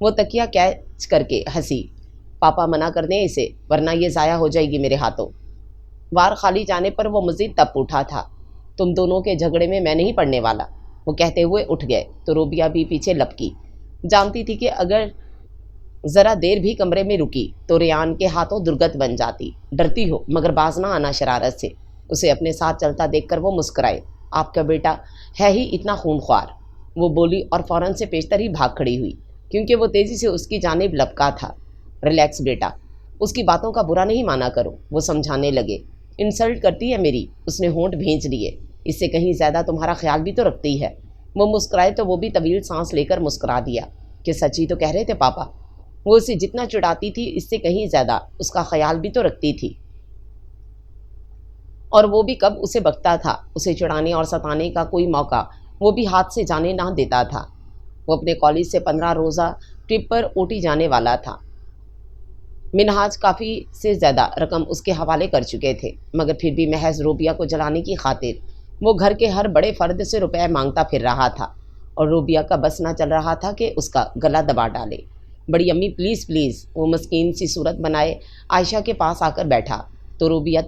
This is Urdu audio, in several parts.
وہ تکیا کیچ کر کے ہنسی۔ پاپا منع کر دیں اسے ورنہ یہ ضائع ہو جائے گی میرے ہاتھوں۔ وار خالی جانے پر وہ مزید تپ اٹھا تھا۔ تم دونوں کے جھگڑے میں میں نہیں پڑنے والا، وہ کہتے ہوئے اٹھ گئے تو روبیہ بھی پیچھے لپکی۔ جانتی تھی کہ اگر ذرا دیر بھی کمرے میں رکی تو ریان کے ہاتھوں درگت بن جاتی۔ ڈرتی ہو مگر باز نہ آنا شرارت سے۔ اسے اپنے ساتھ چلتا دیکھ کر وہ مسکرائے۔ آپ کا بیٹا ہے ہی اتنا خون خوار، وہ بولی اور فوراً سے پیشتر ہی بھاگ کھڑی ہوئی کیونکہ وہ تیزی سے اس کی جانب لپکا تھا۔ ریلیکس بیٹا، اس کی باتوں کا برا نہیں مانا کرو، وہ سمجھانے لگے۔ انسلٹ کرتی ہے میری، اس نے ہونٹ بھینچ لیے۔ اس سے کہیں زیادہ تمہارا خیال بھی تو رکھتی ہے۔ وہ مسکرائے تو وہ بھی طویل سانس لے کر مسکرا دیا کہ سچی تو کہہ رہے تھے پاپا۔ وہ اسے جتنا چڑھاتی تھی اس سے کہیں زیادہ اس کا خیال بھی تو رکھتی تھی، اور وہ بھی کب اسے بکتا تھا۔ اسے چڑھانے اور ستانے کا کوئی موقع وہ بھی ہاتھ سے جانے نہ دیتا تھا۔ وہ اپنے کالج سے 15 روزہ ٹرپ پر اوٹی جانے والا تھا۔ منہاج کافی سے زیادہ رقم اس کے حوالے کر چکے تھے، مگر پھر بھی محض روبیہ کو جلانے کی خاطر وہ گھر کے ہر بڑے فرد سے روپے مانگتا پھر رہا تھا، اور روبیہ کا بس نہ چل رہا تھا کہ اس کا گلا دبا ڈالے۔ بڑی امی پلیز پلیز، وہ مسکین سی صورت بنائے عائشہ کے پاس آ کر بیٹھا تو روبیہ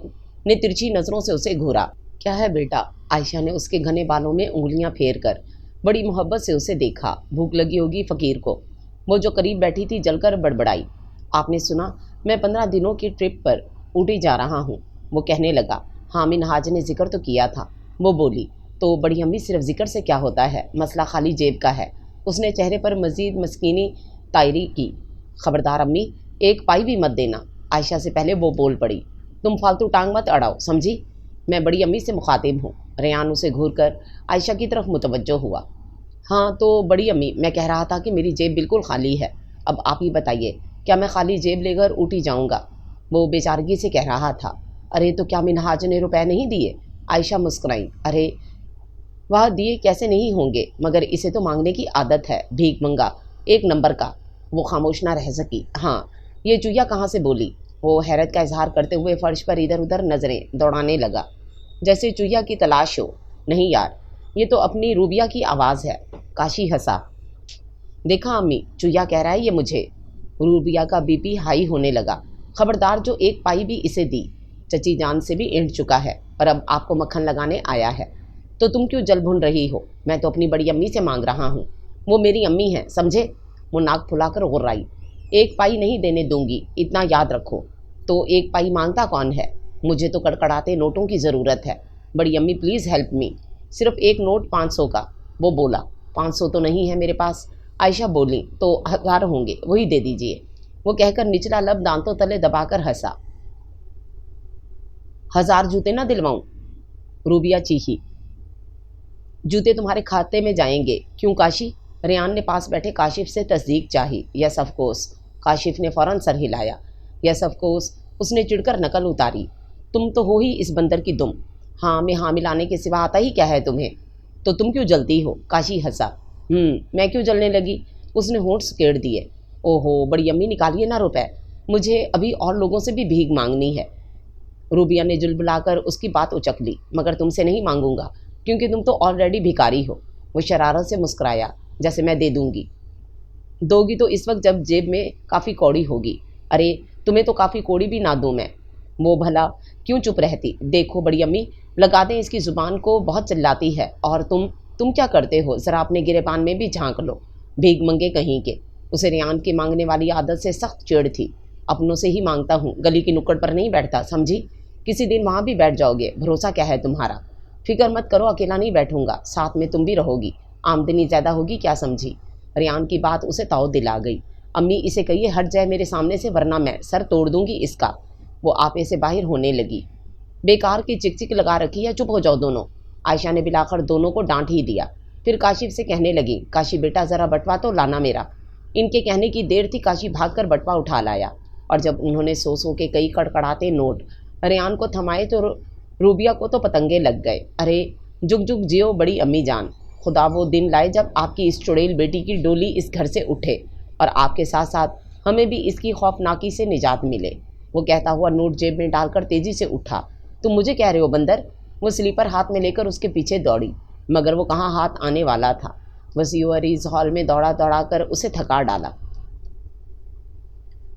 نے ترچھی نظروں سے اسے گھورا۔ کیا ہے بیٹا؟ عائشہ نے اس کے گھنے بالوں میں انگلیاں پھیر کر بڑی محبت سے اسے دیکھا۔ بھوک لگی ہوگی فقیر کو، وہ جو قریب بیٹھی تھی جل کر بڑبڑائی۔ آپ نے سنا میں 15 دنوں کی ٹرپ پر اوٹی جا رہا ہوں، وہ کہنے لگا۔ ہاں منہاج نے ذکر تو کیا تھا، وہ بولی۔ تو بڑی امی صرف ذکر سے کیا ہوتا ہے، مسئلہ خالی جیب کا ہے۔ اس نے چہرے پر مزید مسکینی طائری کی۔ خبردار امی، ایک پائی بھی مت دینا، عائشہ سے پہلے وہ بول پڑی۔ تم فالتو ٹانگ مت اڑاؤ، سمجھی؟ میں بڑی امی سے مخاطب ہوں۔ ریان اسے گھور کر عائشہ کی طرف متوجہ ہوا۔ ہاں تو بڑی امی، میں کہہ رہا تھا کہ میری جیب بالکل خالی ہے، اب آپ ہی بتائیے کیا میں خالی جیب لے کر اوٹی جاؤں گا؟ وہ بیچارگی سے کہہ رہا تھا۔ ارے تو کیا منہاج نے روپے نہیں دیے؟ عائشہ مسکرائی۔ ارے وہ دیے کیسے نہیں ہوں گے، مگر اسے تو مانگنے کی عادت ہے، بھیک منگا ایک نمبر کا۔ وہ خاموش نہ رہ سکی۔ ہاں یہ چویا کہاں سے بولی؟ وہ حیرت کا اظہار کرتے ہوئے فرش پر ادھر ادھر نظریں دوڑانے لگا جیسے چویا کی تلاش ہو۔ نہیں یار، یہ تو اپنی روبیہ کی آواز ہے۔ کاشی ہنسا۔ دیکھا امی، چویا کہہ رہا ہے یہ مجھے۔ روبیہ کا بی پی ہائی ہونے لگا۔ خبردار جو ایک پائی بھی اسے دی، چچی جان سے بھی اینٹ چکا ہے اور اب آپ کو مکھن لگانے آیا ہے، تو تم کیوں جل بھن رہی ہو؟ میں تو اپنی بڑی امی سے مانگ رہا ہوں، وہ میری امی ہیں، سمجھے؟ وہ ناک پھلا کر غرائی۔ ایک پائی نہیں دینے دوں گی، اتنا یاد رکھو۔ تو ایک پائی مانگتا کون ہے؟ مجھے تو کڑکڑاتے نوٹوں کی ضرورت ہے۔ بڑی امی پلیز ہیلپ می، صرف ایک نوٹ 500 کا، وہ بولا۔ 500 تو نہیں ہے میرے پاس، عائشہ بولی، تو 1000 ہوں گے، وہی دے دیجئے، وہ کہہ کر نچلا لب دانتوں تلے دبا کر ہنسا۔ 1000 جوتے نہ دلواؤں؟ روبیہ چیخی۔ جوتے تمہارے کھاتے میں جائیں گے۔ کیوں کاشی؟ ریان نے پاس بیٹھے کاشف سے تصدیق چاہی۔ یس آف کورس، کاشف نے فوراً سر ہلایا۔ یس آف کورس، اس نے چڑھ کر نقل اتاری۔ تم تو ہو ہی اس بندر کی دم، ہاں میں ہاں ملانے کے سوا آتا ہی کیا ہے تمہیں؟ تو تم کیوں جلتی ہو؟ کاشی ہنسا۔ میں کیوں جلنے لگی؟ اس نے ہونٹ سکیڑ دیے۔ اوہو بڑی امی، نکالیے نہ روپے، مجھے ابھی اور لوگوں سے بھی بھیک مانگنی ہے۔ روبیہ نے جل بلا کر اس کی بات اچک لی۔ مگر تم سے نہیں مانگوں گا کیونکہ تم تو آلریڈی بھکاری ہو۔ وہ شرارت سے مسکرایا۔ جیسے میں دے دوں گی۔ دو گی تو اس وقت جب جیب میں کافی کوڑی ہوگی۔ ارے تمہیں تو کافی کوڑی بھی نہ دوں میں۔ وہ بھلا کیوں چپ رہتی؟ دیکھو بڑی امی، لگا دیں اس کی زبان کو، بہت چلاتی ہے، اور تم کیا کرتے ہو؟ ذرا اپنے گریبان میں بھی جھانک لو، بھیک منگے کہیں کے۔ اسے ریان کی مانگنے والی عادت سے سخت چڑ تھی۔ اپنوں سے ہی مانگتا ہوں، گلی کی نکڑ پر نہیں بیٹھتا، سمجھی؟ کسی دن وہاں بھی بیٹھ جاؤ گے، بھروسہ کیا ہے تمہارا؟ فکر مت کرو، اکیلا نہیں بیٹھوں گا، ساتھ میں تم بھی رہو گی، آمدنی زیادہ ہوگی، کیا سمجھی؟ ریان کی بات اسے تاؤ دلا گئی۔ امی اسے کہیے ہٹ جائے میرے سامنے سے، ورنہ میں سر توڑ دوں گی اس کا۔ وہ آپے سے باہر ہونے لگی۔ بیکار کی چک چک لگا رکھی ہے، چپ ہو جاؤ دونوں۔ عائشہ نے بلاخر دونوں کو ڈانٹ ہی دیا۔ پھر کاشف سے کہنے لگی، کاشی بیٹا ذرا بٹوا تو لانا میرا۔ ان کے کہنے کی دیر تھی، کاشی بھاگ کر بٹوا اٹھا لایا، اور جب انہوں نے سو کے کئی کڑکڑاتے نوٹ ریان کو تھمائے تو روبیہ کو تو پتنگے لگ گئے۔ ارے جگ جگ جیو بڑی امی جان، خدا وہ دن لائے جب آپ کی اس چڑیل بیٹی کی ڈولی اس گھر سے اٹھے، اور آپ کے ساتھ ساتھ ہمیں بھی اس کی خوفناکی سے نجات ملے۔ وہ کہتا ہوا نوٹ جیب میں ڈال کر تیزی سے اٹھا۔ تم مجھے کہہ رہے ہو بندر؟ وہ سلیپر ہاتھ میں لے کر اس کے پیچھے دوڑی، مگر وہ کہاں ہاتھ آنے والا تھا۔ وسیع و عریض ہال میں دوڑا دوڑا کر اسے تھکا ڈالا۔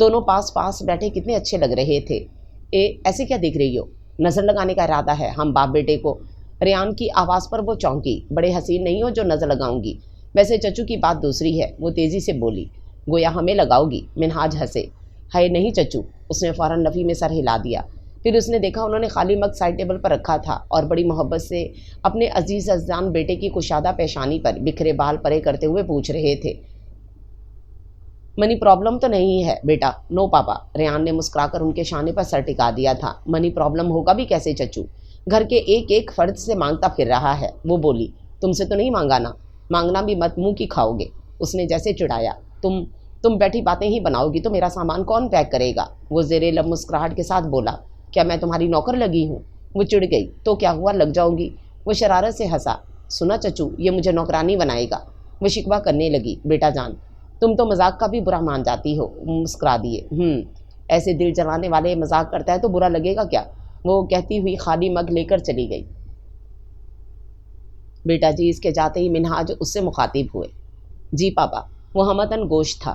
دونوں پاس پاس بیٹھے کتنے اچھے لگ رہے تھے۔ ایسے کیا دیکھ رہی ہو؟ نظر لگانے کا ارادہ ہے ہم باپ بیٹے کو؟ ریان کی آواز پر وہ چونکی۔ بڑے حسین نہیں ہو جو نظر لگاؤں گی، ویسے چچو کی بات دوسری ہے، وہ تیزی سے بولی۔ گویا ہمیں لگاؤ گی؟ منہاج ہنسے۔ ہے نہیں چچو، اس نے فوراً نفی میں سر ہلا دیا۔ پھر اس نے دیکھا انہوں نے خالی مگ سائڈ ٹیبل پر رکھا تھا اور بڑی محبت سے اپنے عزیز ازدان بیٹے کی کشادہ پیشانی پر بکھرے بال پرے کرتے ہوئے پوچھ رہے تھے، منی پرابلم تو نہیں ہے بیٹا؟ نو پاپا، ریان نے مسکرا کر ان کے شانے پر سر ٹکا دیا تھا۔ منی پرابلم ہوگا بھی کیسے چچو؟ گھر کے ایک ایک فرد سے مانگتا پھر رہا ہے۔ وہ بولی، تم سے تو نہیں مانگا نا؟ مانگنا بھی مت، منہ کی کھاؤ گے؟ اس نے جیسے چڑھایا۔ تم بیٹھی باتیں ہی بناؤ گی تو میرا سامان کون پیک کرے گا؟ وہ زیر لب مسکراہٹ کے ساتھ بولا، کیا میں تمہاری نوکر لگی ہوں؟ وہ چڑ گئی، تو کیا ہوا، لگ جاؤں گی؟ وہ شرارت سے ہنسا۔ سنا چچو، یہ مجھے نوکرانی بنائے گا؟ وہ شکوہ کرنے لگی۔ بیٹا جان، تم تو مذاق کا بھی برا مان جاتی ہو۔ مسکرا دیے۔ ایسے دل جلانے والے مذاق کرتا ہے تو برا لگے گا کیا؟ وہ کہتی ہوئی خالی مگ لے کر چلی گئی۔ بیٹا جی، اس کے جاتے ہی منہاج اس سے مخاطب ہوئے۔ جی پاپا۔ وہ ہمتن گوش تھا۔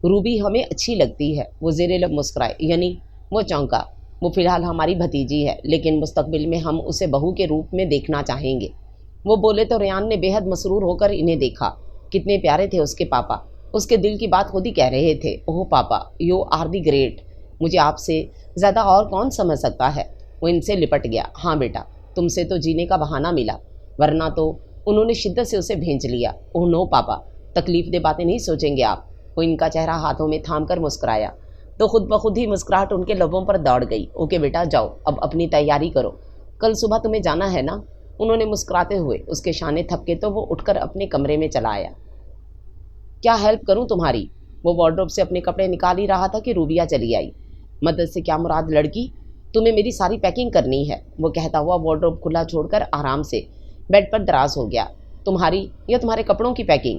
روبی ہمیں اچھی لگتی ہے۔ وہ زیر لب مسکرائے۔ یعنی؟ وہ چونکا۔ وہ فی الحال ہماری بھتیجی ہے، لیکن مستقبل میں ہم اسے بہو کے روپ میں دیکھنا چاہیں گے۔ وہ بولے تو ریان نے بے حد مسرور ہو کر انہیں دیکھا۔ کتنے پیارے تھے اس کے پاپا، اس کے دل کی بات خود ہی کہہ رہے تھے۔ Oh papa, you are the great, مجھے آپ سے زیادہ اور کون سمجھ سکتا ہے؟ وہ ان سے لپٹ گیا۔ ہاں بیٹا، تم سے تو جینے کا بہانہ ملا، ورنہ تو انہوں نے شدت سے اسے بھینچ لیا۔ اوہ نو پاپا، تکلیف دہ باتیں نہیں سوچیں گے آپ؟ وہ ان کا چہرہ ہاتھوں میں تھام کر مسکرایا تو خود بخود ہی مسکراہٹ ان کے لبوں پر دوڑ گئی۔ اوکے بیٹا، جاؤ اب اپنی تیاری کرو، کل صبح تمہیں جانا ہے نا؟ انہوں نے مسکراتے ہوئے اس کے شانے تھپکے تو وہ اٹھ کر اپنے کمرے میں چلا آیا۔ کیا ہیلپ کروں تمہاری؟ وہ وارڈروب سے اپنے کپڑے نکال ہی رہا تھا کہ روبیہ چلی آئی۔ مدد سے کیا مراد لڑکی؟ تمہیں میری ساری پیکنگ کرنی ہے، وہ کہتا ہوا وارڈروب کھلا چھوڑ کر آرام سے بیڈ پر دراز ہو گیا۔ تمہاری یا تمہارے کپڑوں کی پیکنگ؟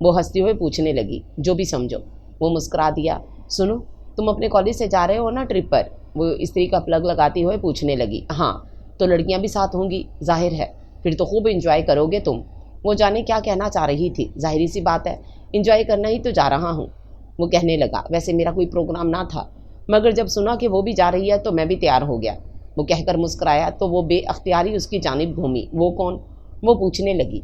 وہ ہنستے ہوئے پوچھنے لگی۔ جو بھی سمجھو۔ وہ مسکرا دیا۔ سنو، تم اپنے کالج سے جا رہے ہو نا ٹرپ پر؟ وہ استری کا پلگ لگاتے ہوئے پوچھنے لگی۔ ہاں، تو لڑکیاں بھی ساتھ ہوں گی؟ ظاہر ہے، پھر تو خوب انجوائے کرو گے تم۔ وہ جانے کیا کہنا چاہ رہی تھی، ظاہری سی بات ہے، انجوائے کرنا ہی تو جا رہا ہوں۔ وہ کہنے لگا، ویسے میرا کوئی پروگرام نہ تھا، مگر جب سنا کہ وہ بھی جا رہی ہے تو میں بھی تیار ہو گیا۔ وہ کہہ کر مسکرایا تو وہ بے اختیاری اس کی جانب گھومی۔ وہ کون؟ وہ پوچھنے لگی۔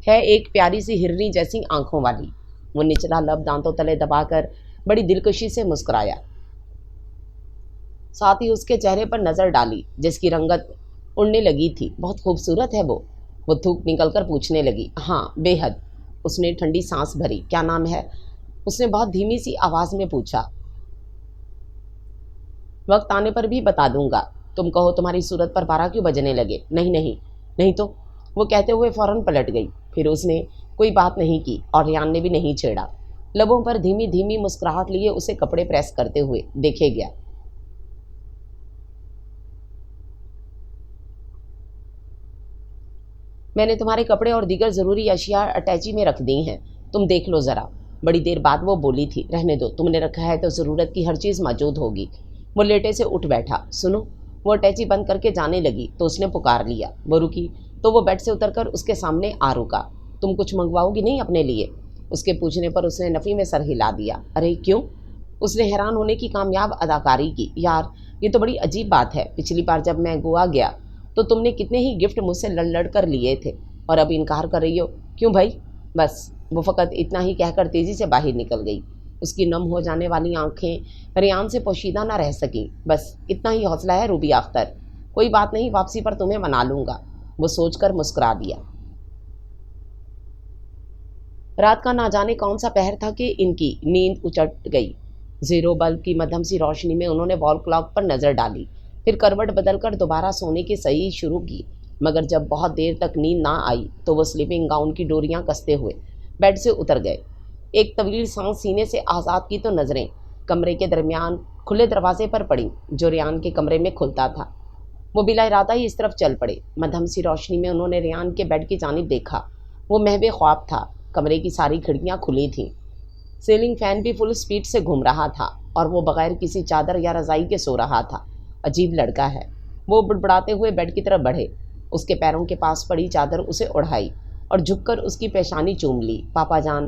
ہے ایک پیاری سی ہرنی جیسی آنکھوں والی۔ وہ نچلا لب دانتوں تلے دبا کر بڑی دلکشی سے مسکرایا، ساتھ ہی اس کے چہرے پر نظر ڈالی جس کی رنگت اڑنے لگی تھی۔ بہت خوبصورت ہے وہ تھوک نکل کر پوچھنے لگی۔ ہاں، بے حد۔ اس نے ٹھنڈی سانس بھری۔ کیا نام ہے؟ اس نے بہت دھیمی سی آواز میں پوچھا۔ وقت آنے پر بھی بتا دوں گا۔ تم کہو تمہاری صورت پر 12 کیوں بجنے لگے؟ نہیں تو، وہ کہتے ہوئے فوراً پلٹ گئی۔ پھر اس نے کوئی بات نہیں کی اور ریان نے بھی نہیں چھیڑا۔ لبوں پر دھیمی دھیمی مسکراہٹ لیے اسے کپڑے پریس کرتے ہوئے دیکھے گیا۔ میں نے تمہارے کپڑے اور دیگر ضروری اشیاء اٹیچی میں رکھ دی ہیں، تم دیکھ لو ذرا۔ بڑی دیر بعد وہ بولی تھی، رہنے دو، تم نے رکھا ہے تو ضرورت کی ہر چیز موجود ہوگی۔ وہ لیٹے سے اٹھ بیٹھا۔ سنو، وہ اٹیچی بند کر کے جانے لگی تو اس نے پکار لیا۔ وہ رکی تو وہ بیڈ سے اتر کر اس کے سامنے آ رکا۔ تم کچھ منگواؤ گی نہیں اپنے لیے؟ اس کے پوچھنے پر اس نے نفی میں سر ہلا دیا۔ ارے کیوں؟ اس نے حیران ہونے کی کامیاب اداکاری کی۔ یار، یہ تو بڑی عجیب بات ہے، پچھلی بار جب میں گوا گیا تو تم نے کتنے ہی گفٹ مجھ سے لڑ کر لیے تھے اور اب انکار کر رہی ہو، کیوں بھائی؟ بس، وہ فقط اتنا ہی کہہ کر تیزی سے باہر نکل گئی۔ اس کی نم ہو جانے والی آنکھیں ریان سے پوشیدہ نہ رہ سکیں۔ بس اتنا ہی حوصلہ ہے روبیہ اختر، کوئی بات نہیں، واپسی پر تمہیں منا لوں گا۔ وہ سوچ کر مسکرا دیا۔ رات کا نہ جانے کون سا پہر تھا کہ ان کی نیند اچٹ گئی۔ زیرو بلب کی مدھم سی روشنی میں انہوں نے وال کلاک پر نظر ڈالی، پھر کروٹ بدل کر دوبارہ سونے کی صحیح شروع کی۔ مگر جب بہت دیر تک نیند نہ آئی تو وہ سلیپنگ گاؤن کی ڈوریاں کستے ہوئے بیڈ سے اتر گئے۔ ایک طویل سانس سینے سے آزاد کی تو نظریں کمرے کے درمیان کھلے دروازے پر پڑیں جو ریان کے کمرے میں کھلتا تھا۔ وہ بلا ارادہ ہی اس طرف چل پڑے۔ مدھم سی روشنی میں انہوں نے ریان کے بیڈ کی جانب دیکھا۔ وہ محو خواب تھا۔ کمرے کی ساری کھڑکیاں کھلی تھیں، سیلنگ فین بھی فل سپیڈ سے گھوم رہا تھا اور وہ بغیر کسی چادر یا رضائی کے سو رہا تھا۔ عجیب لڑکا ہے، وہ بڑبڑاتے ہوئے بیڈ کی طرف بڑھے، اس کے پیروں کے پاس پڑی چادر اسے اڑھائی اور جھک کر اس کی پیشانی چوم لی۔ پاپا جان،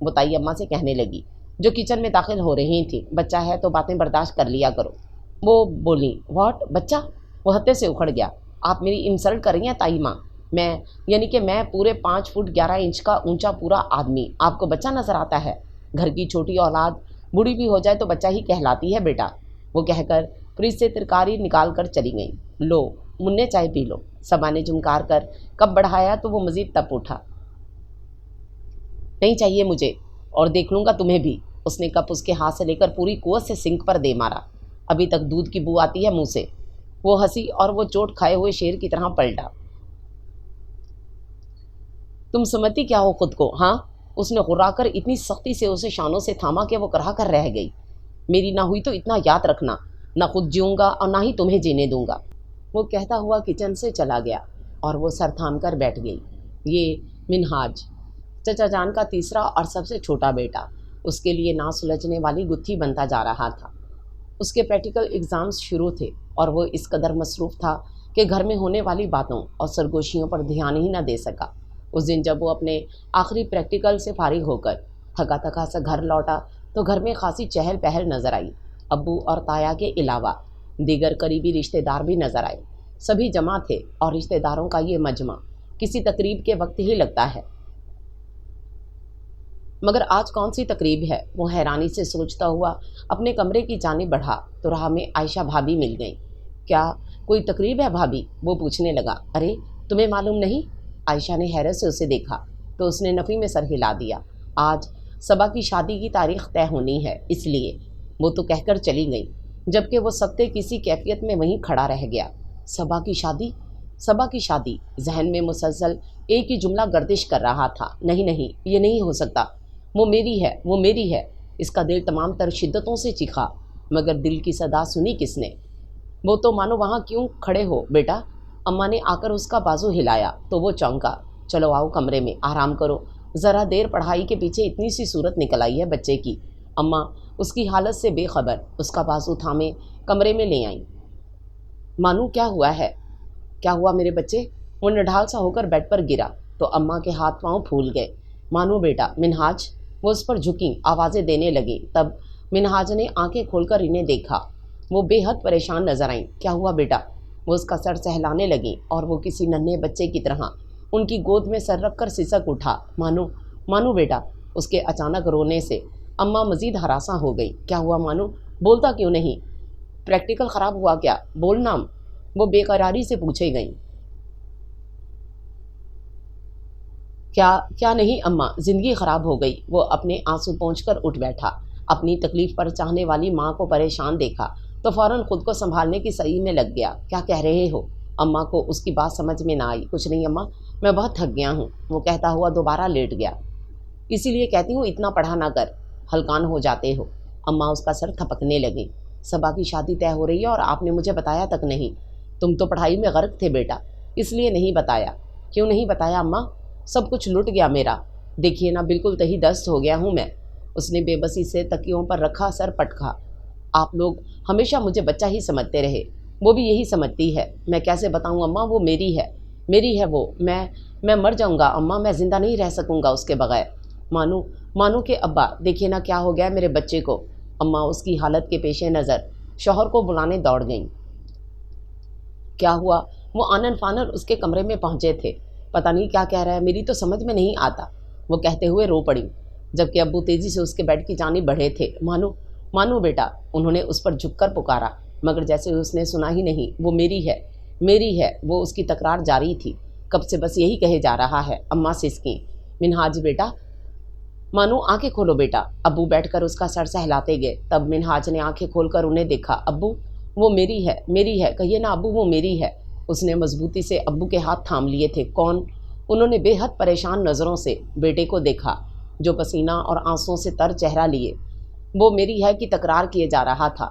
وہ تائی اماں سے کہنے لگی جو کچن میں داخل ہو رہی تھیں۔ بچہ ہے تو باتیں برداشت کر لیا کرو۔ وہ بولی واٹ بچہ؟ وہ ہتے سے اکھڑ گیا۔ آپ میری انسلٹ کر رہی ہیں تائی ماں؟ یعنی کہ میں پورے 5 فٹ 11 انچ کا اونچا پورا آدمی آپ کو بچہ نظر آتا ہے؟ گھر کی چھوٹی اولاد بوڑھی بھی ہو جائے تو بچہ ہی کہلاتی ہے بیٹا۔ وہ کہہ کر فریج سے ترکاری نکال کر چلی گئیں۔ لو مننے چائے پی لو۔ صبا نے جھنکار کر کپ بڑھایا تو وہ مزید تپ اٹھا۔ نہیں چاہیے مجھے، اور دیکھ لوں گا تمہیں بھی۔ اس نے کپ اس کے ہاتھ سے لے کر پوری قوت سے سنک پر دے مارا۔ ابھی تک دودھ کی بو آتی ہے منہ سے۔ وہ ہنسی اور وہ چوٹ کھائے ہوئے شیر کی طرح پلٹا۔ تم سمجھتی کیا ہو خود کو، ہاں؟ اس نے غرا کر اتنی سختی سے اسے شانوں سے تھاما کہ وہ کرا کر رہ گئی۔ میری نہ ہوئی تو اتنا یاد رکھنا، نہ خود جیوں گا اور نہ ہی تمہیں جینے دوں گا۔ وہ کہتا ہوا کچن سے چلا گیا اور وہ سر تھام کر بیٹھ گئی۔ یہ منہاج چچا جان کا تیسرا اور سب سے چھوٹا بیٹا اس کے لیے نہ سلجھنے والی گتھی بنتا جا رہا تھا۔ اس کے پریکٹیکل ایگزامز شروع تھے اور وہ اس قدر مصروف تھا کہ گھر میں ہونے والی باتوں اور سرگوشیوں پر دھیان ہی نہ دے سکا۔ اس دن جب وہ اپنے آخری پریکٹیکل سے فارغ ہو کر تھکا تھکا سا گھر لوٹا تو گھر میں خاصی چہل پہل نظر آئی۔ ابو اور تایا کے علاوہ دیگر قریبی رشتہ دار بھی نظر آئے۔ سبھی جمع تھے اور رشتہ داروں کا یہ مجمع کسی تقریب کے وقت ہی لگتا ہے۔ مگر آج کون سی تقریب ہے؟ وہ حیرانی سے سوچتا ہوا اپنے کمرے کی جانب بڑھا تو راہ میں عائشہ بھابھی مل گئیں۔ کیا کوئی تقریب ہے بھابھی؟ وہ پوچھنے لگا۔ ارے تمہیں معلوم نہیں؟ عائشہ نے حیرت سے اسے دیکھا تو اس نے نفی میں سر ہلا دیا۔ آج صبا کی شادی کی تاریخ طے ہونی ہے، اس لیے وہ تو کہہ کر چلی گئی، جبکہ وہ سکتے کسی کیفیت میں وہیں کھڑا رہ گیا۔ صبا کی شادی؟ صبا کی شادی؟ ذہن میں مسلسل ایک ہی جملہ گردش کر رہا تھا۔ نہیں نہیں، یہ نہیں ہو سکتا، وہ میری ہے، وہ میری ہے۔ اس کا دل تمام تر شدتوں سے چیخا، مگر دل کی صدا سنی کس نے؟ وہ تو مانو وہاں کیوں کھڑے ہو بیٹا؟ اماں نے آ کر اس کا بازو ہلایا تو وہ چونکا۔ چلو آؤ کمرے میں، آرام کرو، ذرا دیر پڑھائی کے پیچھے اتنی سی صورت نکل آئی ہے بچے کی۔ اماں اس کی حالت سے بے خبر اس کا بازو تھامے کمرے میں لے آئیں۔ مانو کیا ہوا ہے؟ کیا ہوا میرے بچے؟ وہ نڈھال سا ہو کر بیڈ پر گرا تو اماں کے ہاتھ پاؤں پھول گئے۔ مانو بیٹا، منہاج۔ وہ اس پر جھکیں، آوازیں دینے لگیں۔ تب منہاج نے آنکھیں کھول کر انہیں دیکھا۔ وہ بے حد پریشان نظر آئیں۔ کیا ہوا بیٹا؟ وہ اس کا سر سہلانے لگیں اور وہ کسی ننھے بچے کی طرح ان کی گود میں سر رکھ کر سسک اٹھا۔ مانو، مانو بیٹا۔ اس کے اچانک رونے سے اماں مزید ہراساں ہو گئی۔ کیا ہوا مانو؟ بولتا کیوں نہیں؟ پریکٹیکل خراب ہوا کیا؟ بول نام، وہ بے قراری سے پوچھے گئیں۔ کیا نہیں اماں، زندگی خراب ہو گئی۔ وہ اپنے آنسو پونچھ کر اٹھ بیٹھا۔ اپنی تکلیف پر چاہنے والی ماں کو پریشان دیکھا تو فوراً خود کو سنبھالنے کی صحیح میں لگ گیا۔ کیا کہہ رہے ہو؟ اماں کو اس کی بات سمجھ میں نہ آئی۔ کچھ نہیں اماں، میں بہت تھک گیا ہوں، وہ کہتا ہوا دوبارہ لیٹ گیا۔ اسی لیے کہتی ہوں اتنا پڑھا نہ کر، ہلکان ہو جاتے ہو۔ اماں اس کا سر تھپکنے لگیں۔ صبا کی شادی طے ہو رہی ہے اور آپ نے مجھے بتایا تک نہیں۔ تم تو پڑھائی میں غرق تھے بیٹا، اس لیے نہیں بتایا۔ کیوں نہیں بتایا اماں؟ سب کچھ لٹ گیا میرا، دیکھیے نا بالکل تہی دست ہو گیا ہوں میں۔ اس نے بے بسی سے تکیوں پر رکھا سر پٹکا۔ آپ لوگ ہمیشہ مجھے بچہ ہی سمجھتے رہے، وہ بھی یہی سمجھتی ہے۔ میں کیسے بتاؤں اماں، وہ میری ہے، میری ہے وہ۔ میں مر جاؤں گا اماں، میں زندہ نہیں رہ سکوں گا اس کے بغیر۔ مانو کے ابا دیکھیے نا کیا ہو گیا میرے بچے کو۔ اماں اس کی حالت کے پیش نظر شوہر کو بلانے دوڑ گئیں۔ کیا ہوا؟ وہ آنن فانن اس کے کمرے میں پہنچے تھے۔ پتہ نہیں کیا کہہ رہا ہے، میری تو سمجھ میں نہیں آتا، وہ کہتے ہوئے رو پڑی، جبکہ ابو تیزی سے اس کے بیڈ کی جانب بڑھے تھے۔ مانو بیٹا، انہوں نے اس پر جھک کر پکارا، مگر جیسے اس نے سنا ہی نہیں۔ وہ میری ہے، میری ہے، وہ اس کی تکرار جاری تھی۔ کب سے بس یہی کہے جا رہا ہے۔ اماں سسکیں۔ منہاج بیٹا، مانو آنکھیں کھولو بیٹا۔ ابو بیٹھ کر اس کا سر سہلاتے گئے۔ تب منہاج نے آنکھیں کھول کر انہیں دیکھا۔ ابو، وہ میری ہے، میری ہے، کہیے نا ابو، وہ میری ہے۔ اس نے مضبوطی سے ابو کے ہاتھ تھام لیے تھے۔ کون؟ انہوں نے بے حد پریشان نظروں سے بیٹے کو دیکھا جو پسینہ اور آنسوؤں سے تر چہرہ لیے وہ میری ہے کی تکرار کیے جا رہا تھا۔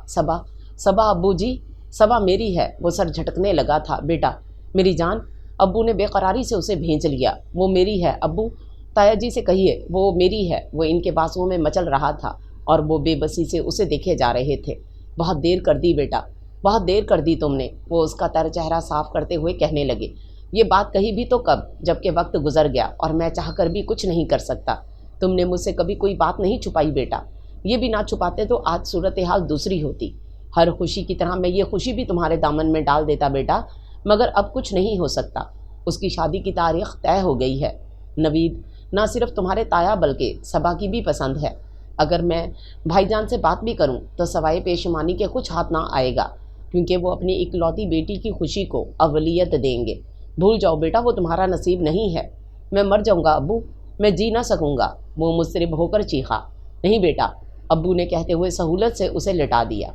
صبا ابو جی، صبا میری ہے۔ وہ سر جھٹکنے لگا تھا۔ بیٹا، میری جان۔ ابو نے بے قراری سے اسے بھینچ لیا۔ وہ میری ہے ابو، تایا جی سے کہیے وہ میری ہے۔ وہ ان کے بازوؤں میں مچل رہا تھا اور وہ بے بسی سے اسے دیکھے جا رہے تھے۔ بہت دیر کر دی بیٹا، بہت دیر کر دی تم نے، وہ اس کا تر چہرہ صاف کرتے ہوئے کہنے لگے۔ یہ بات کہی بھی تو کب، جب کہ وقت گزر گیا اور میں چاہ کر بھی کچھ نہیں کر سکتا۔ تم نے مجھ سے کبھی کوئی بات نہیں چھپائی بیٹا، یہ بھی نہ چھپاتے تو آج صورتحال دوسری ہوتی۔ ہر خوشی کی طرح میں یہ خوشی بھی تمہارے دامن میں ڈال دیتا بیٹا، مگر اب کچھ نہیں ہو سکتا۔ اس کی شادی کی تاریخ طے ہو گئی ہے۔ نوید، نہ صرف تمہارے تایا بلکہ صبا کی بھی پسند ہے۔ اگر میں بھائی جان سے بات بھی کروں تو سوائے پیشمانی کے کچھ ہاتھ نہ آئے گا، کیونکہ وہ اپنی اکلوتی بیٹی کی خوشی کو اولویت دیں گے۔ بھول جاؤ بیٹا، وہ تمہارا نصیب نہیں ہے۔ میں مر جاؤں گا ابو، میں جی نہ سکوں گا، وہ مضطرب ہو کر چیخا۔ نہیں بیٹا، ابو نے کہتے ہوئے سہولت سے اسے لٹا دیا۔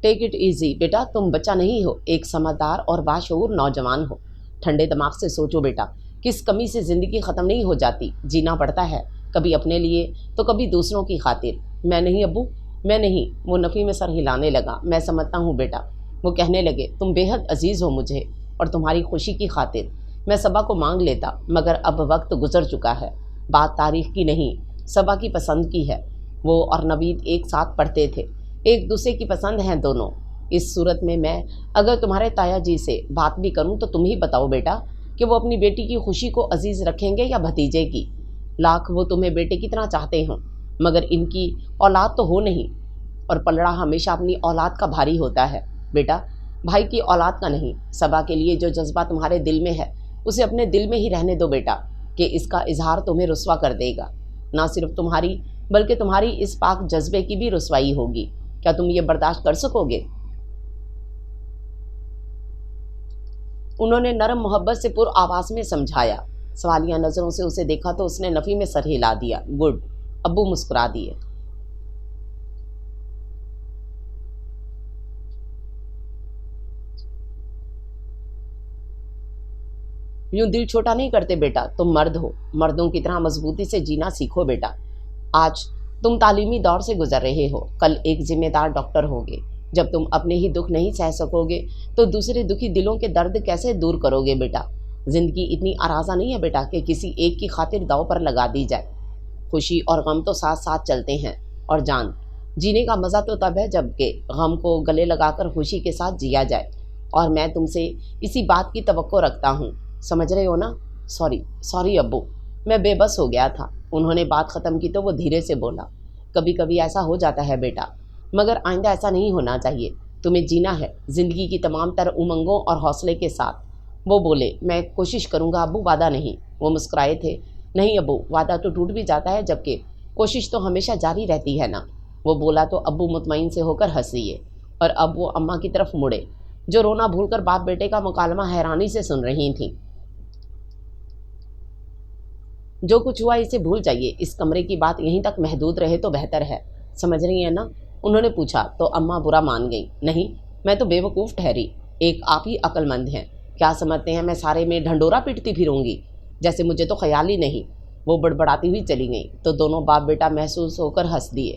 ٹیک اٹ ایزی بیٹا، تم بچہ نہیں ہو، ایک سمجھدار اور باشعور نوجوان ہو۔ ٹھنڈے دماغ سے سوچو بیٹا، کس کمی سے زندگی ختم نہیں ہو جاتی، جینا پڑتا ہے، کبھی اپنے لیے تو کبھی دوسروں کی خاطر۔ میں نہیں ابو، میں نہیں، وہ نفی میں سر ہلانے لگا۔ میں سمجھتا ہوں بیٹا، وہ کہنے لگے، تم بے حد عزیز ہو مجھے، اور تمہاری خوشی کی خاطر میں صبا کو مانگ لیتا، مگر اب وقت گزر چکا ہے۔ بات تاریخ کی نہیں، صبا کی پسند کی ہے۔ وہ اور نوید ایک ساتھ پڑھتے تھے، ایک دوسرے کی پسند ہیں دونوں۔ اس صورت میں اگر تمہارے تایا جی سے بات بھی کروں تو تم ہی بتاؤ بیٹا کہ وہ اپنی بیٹی کی خوشی کو عزیز رکھیں گے یا بھتیجے کی۔ لاکھ وہ تمہیں بیٹے کی طرح چاہتے ہوں، مگر ان کی اولاد تو ہو نہیں، اور پلڑا ہمیشہ اپنی اولاد کا بھاری ہوتا ہے۔ بیٹا، بھائی کی اولاد کا نہیں، صبا کے لیے جو جذبہ تمہارے دل میں ہے اسے اپنے دل میں ہی رہنے دو بیٹا، کہ اس کا اظہار تمہیں رسوا کر دے گا۔ نہ صرف تمہاری بلکہ تمہاری اس پاک جذبے کی بھی رسوائی ہوگی۔ کیا تم یہ برداشت کر سکو گے؟ انہوں نے نرم محبت سے پر آواز میں سمجھایا۔ سوالیہ نظروں سے اسے دیکھا تو اس نے نفی میں سر ہلا دیا۔ گڈ، ابو مسکرا دیے۔ یوں دل چھوٹا نہیں کرتے بیٹا، تم مرد ہو، مردوں کی طرح مضبوطی سے جینا سیکھو بیٹا۔ آج تم تعلیمی دور سے گزر رہے ہو، کل ایک ذمہ دار ڈاکٹر ہوگے۔ جب تم اپنے ہی دکھ نہیں سہ سکو گے تو دوسرے دکھی دلوں کے درد کیسے دور کرو گے بیٹا؟ زندگی اتنی آرازہ نہیں ہے بیٹا کہ کسی ایک کی خاطر داؤ پر لگا دی جائے۔ خوشی اور غم تو ساتھ ساتھ چلتے ہیں، اور جان، جینے کا مزہ تو تب ہے جب کہ غم کو گلے لگا کر خوشی کے ساتھ جیا جائے۔ اور میں تم سے اسی بات کی توقع رکھتا ہوں، سمجھ رہے ہو نا؟ سوری ابو، میں بے بس ہو گیا تھا۔ انہوں نے بات ختم کی تو وہ دھیرے سے بولا، کبھی کبھی ایسا ہو جاتا ہے بیٹا، مگر آئندہ ایسا نہیں ہونا چاہیے۔ تمہیں جینا ہے زندگی کی تمام تر امنگوں اور حوصلے کے ساتھ۔ وہ بولے، میں کوشش کروں گا ابو، وعدہ نہیں۔ وہ مسکرائے تھے۔ نہیں ابو، وعدہ تو ٹوٹ بھی جاتا ہے، جبکہ کوشش تو ہمیشہ جاری رہتی ہے نا۔ وہ بولا تو ابو مطمئن سے ہو کر ہنس دیے، اور اب وہ اماں کی طرف مڑے، جو رونا بھول کر باپ بیٹے کا مکالمہ حیرانی سے سن رہی تھیں۔ جو کچھ ہوا اسے بھول جائیے، اس کمرے کی بات یہیں تک محدود رہے تو بہتر ہے، سمجھ رہی ہیں نا؟ انہوں نے پوچھا تو اماں برا مان گئیں۔ نہیں، میں تو بے وقوف ٹھہری، ایک آپ ہی عقل مند ہیں۔ کیا سمجھتے ہیں میں سارے میں ڈھنڈورا پیٹتی پھروں گی؟ جیسے مجھے تو خیال ہی نہیں۔ وہ بڑبڑاتی ہوئی چلی گئیں تو دونوں باپ بیٹا محسوس ہو کر ہنس دیے۔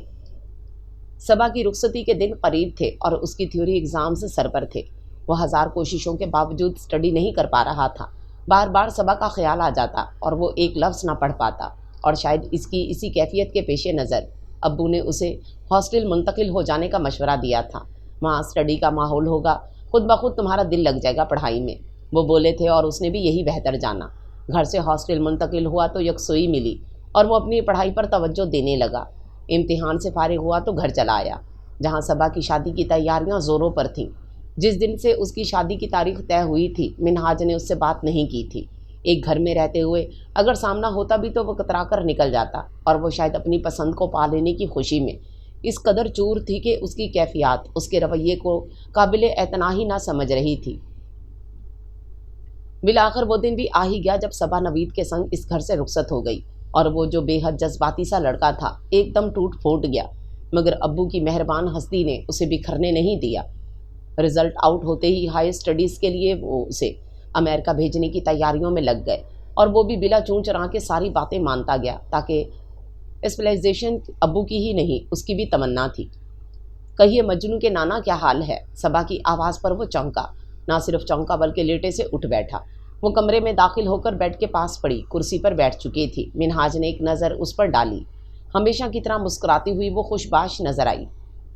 صبا کی رخصتی کے دن قریب تھے اور اس کی تھیوری ایگزامز سر پر تھے۔ وہ ہزار کوششوں کے باوجود اسٹڈی نہیں کر پا رہا تھا۔ بار بار صبا کا خیال آ جاتا اور وہ ایک لفظ نہ پڑھ پاتا، اور شاید اسی کیفیت کے پیش نظر ابو نے اسے ہاسٹل منتقل ہو جانے کا مشورہ دیا تھا۔ وہاں اسٹڈی کا ماحول ہوگا، خود بخود تمہارا دل لگ جائے گا پڑھائی میں، وہ بولے تھے، اور اس نے بھی یہی بہتر جانا۔ گھر سے ہاسٹل منتقل ہوا تو یکسوئی ملی اور وہ اپنی پڑھائی پر توجہ دینے لگا۔ امتحان سے فارغ ہوا تو گھر چلا آیا، جہاں صبا کی شادی کی تیاریاں زوروں پر تھیں۔ جس دن سے اس کی شادی کی تاریخ طے ہوئی تھی، منہاج نے اس سے بات نہیں کی تھی۔ ایک گھر میں رہتے ہوئے اگر سامنا ہوتا بھی تو وہ کترا کر نکل جاتا، اور وہ شاید اپنی پسند کو پا لینے کی خوشی میں اس قدر چور تھی کہ اس کی کیفیات اس کے رویے کو قابل اعتنا ہی نہ سمجھ رہی تھی۔ بالآخر وہ دن بھی آ ہی گیا جب صبا نوید کے سنگ اس گھر سے رخصت ہو گئی، اور وہ جو بے حد جذباتی سا لڑکا تھا ایک دم ٹوٹ پھوٹ گیا، مگر ابو کی مہربان ہستی نے اسے بکھرنے نہیں دیا۔ رزلٹ آؤٹ ہوتے ہی ہائی اسٹڈیز کے لیے وہ اسے امریکہ بھیجنے کی تیاریوں میں لگ گئے، اور وہ بھی بلا چون چرا کے ساری باتیں مانتا گیا، تاکہ اسپیشلائزیشن ابو کی ہی نہیں اس کی بھی تمنا تھی۔ کہیے مجنوں کے نانا کیا حال ہے؟ صبا کی آواز پر وہ چونکا، نہ صرف چونکا بلکہ لیٹے سے اٹھ بیٹھا۔ وہ کمرے میں داخل ہو کر بیڈ کے پاس پڑی کرسی پر بیٹھ چکی تھی۔ منہاج نے ایک نظر اس پر ڈالی، ہمیشہ کی طرح مسکراتی ہوئی وہ خوش باش نظر آئی۔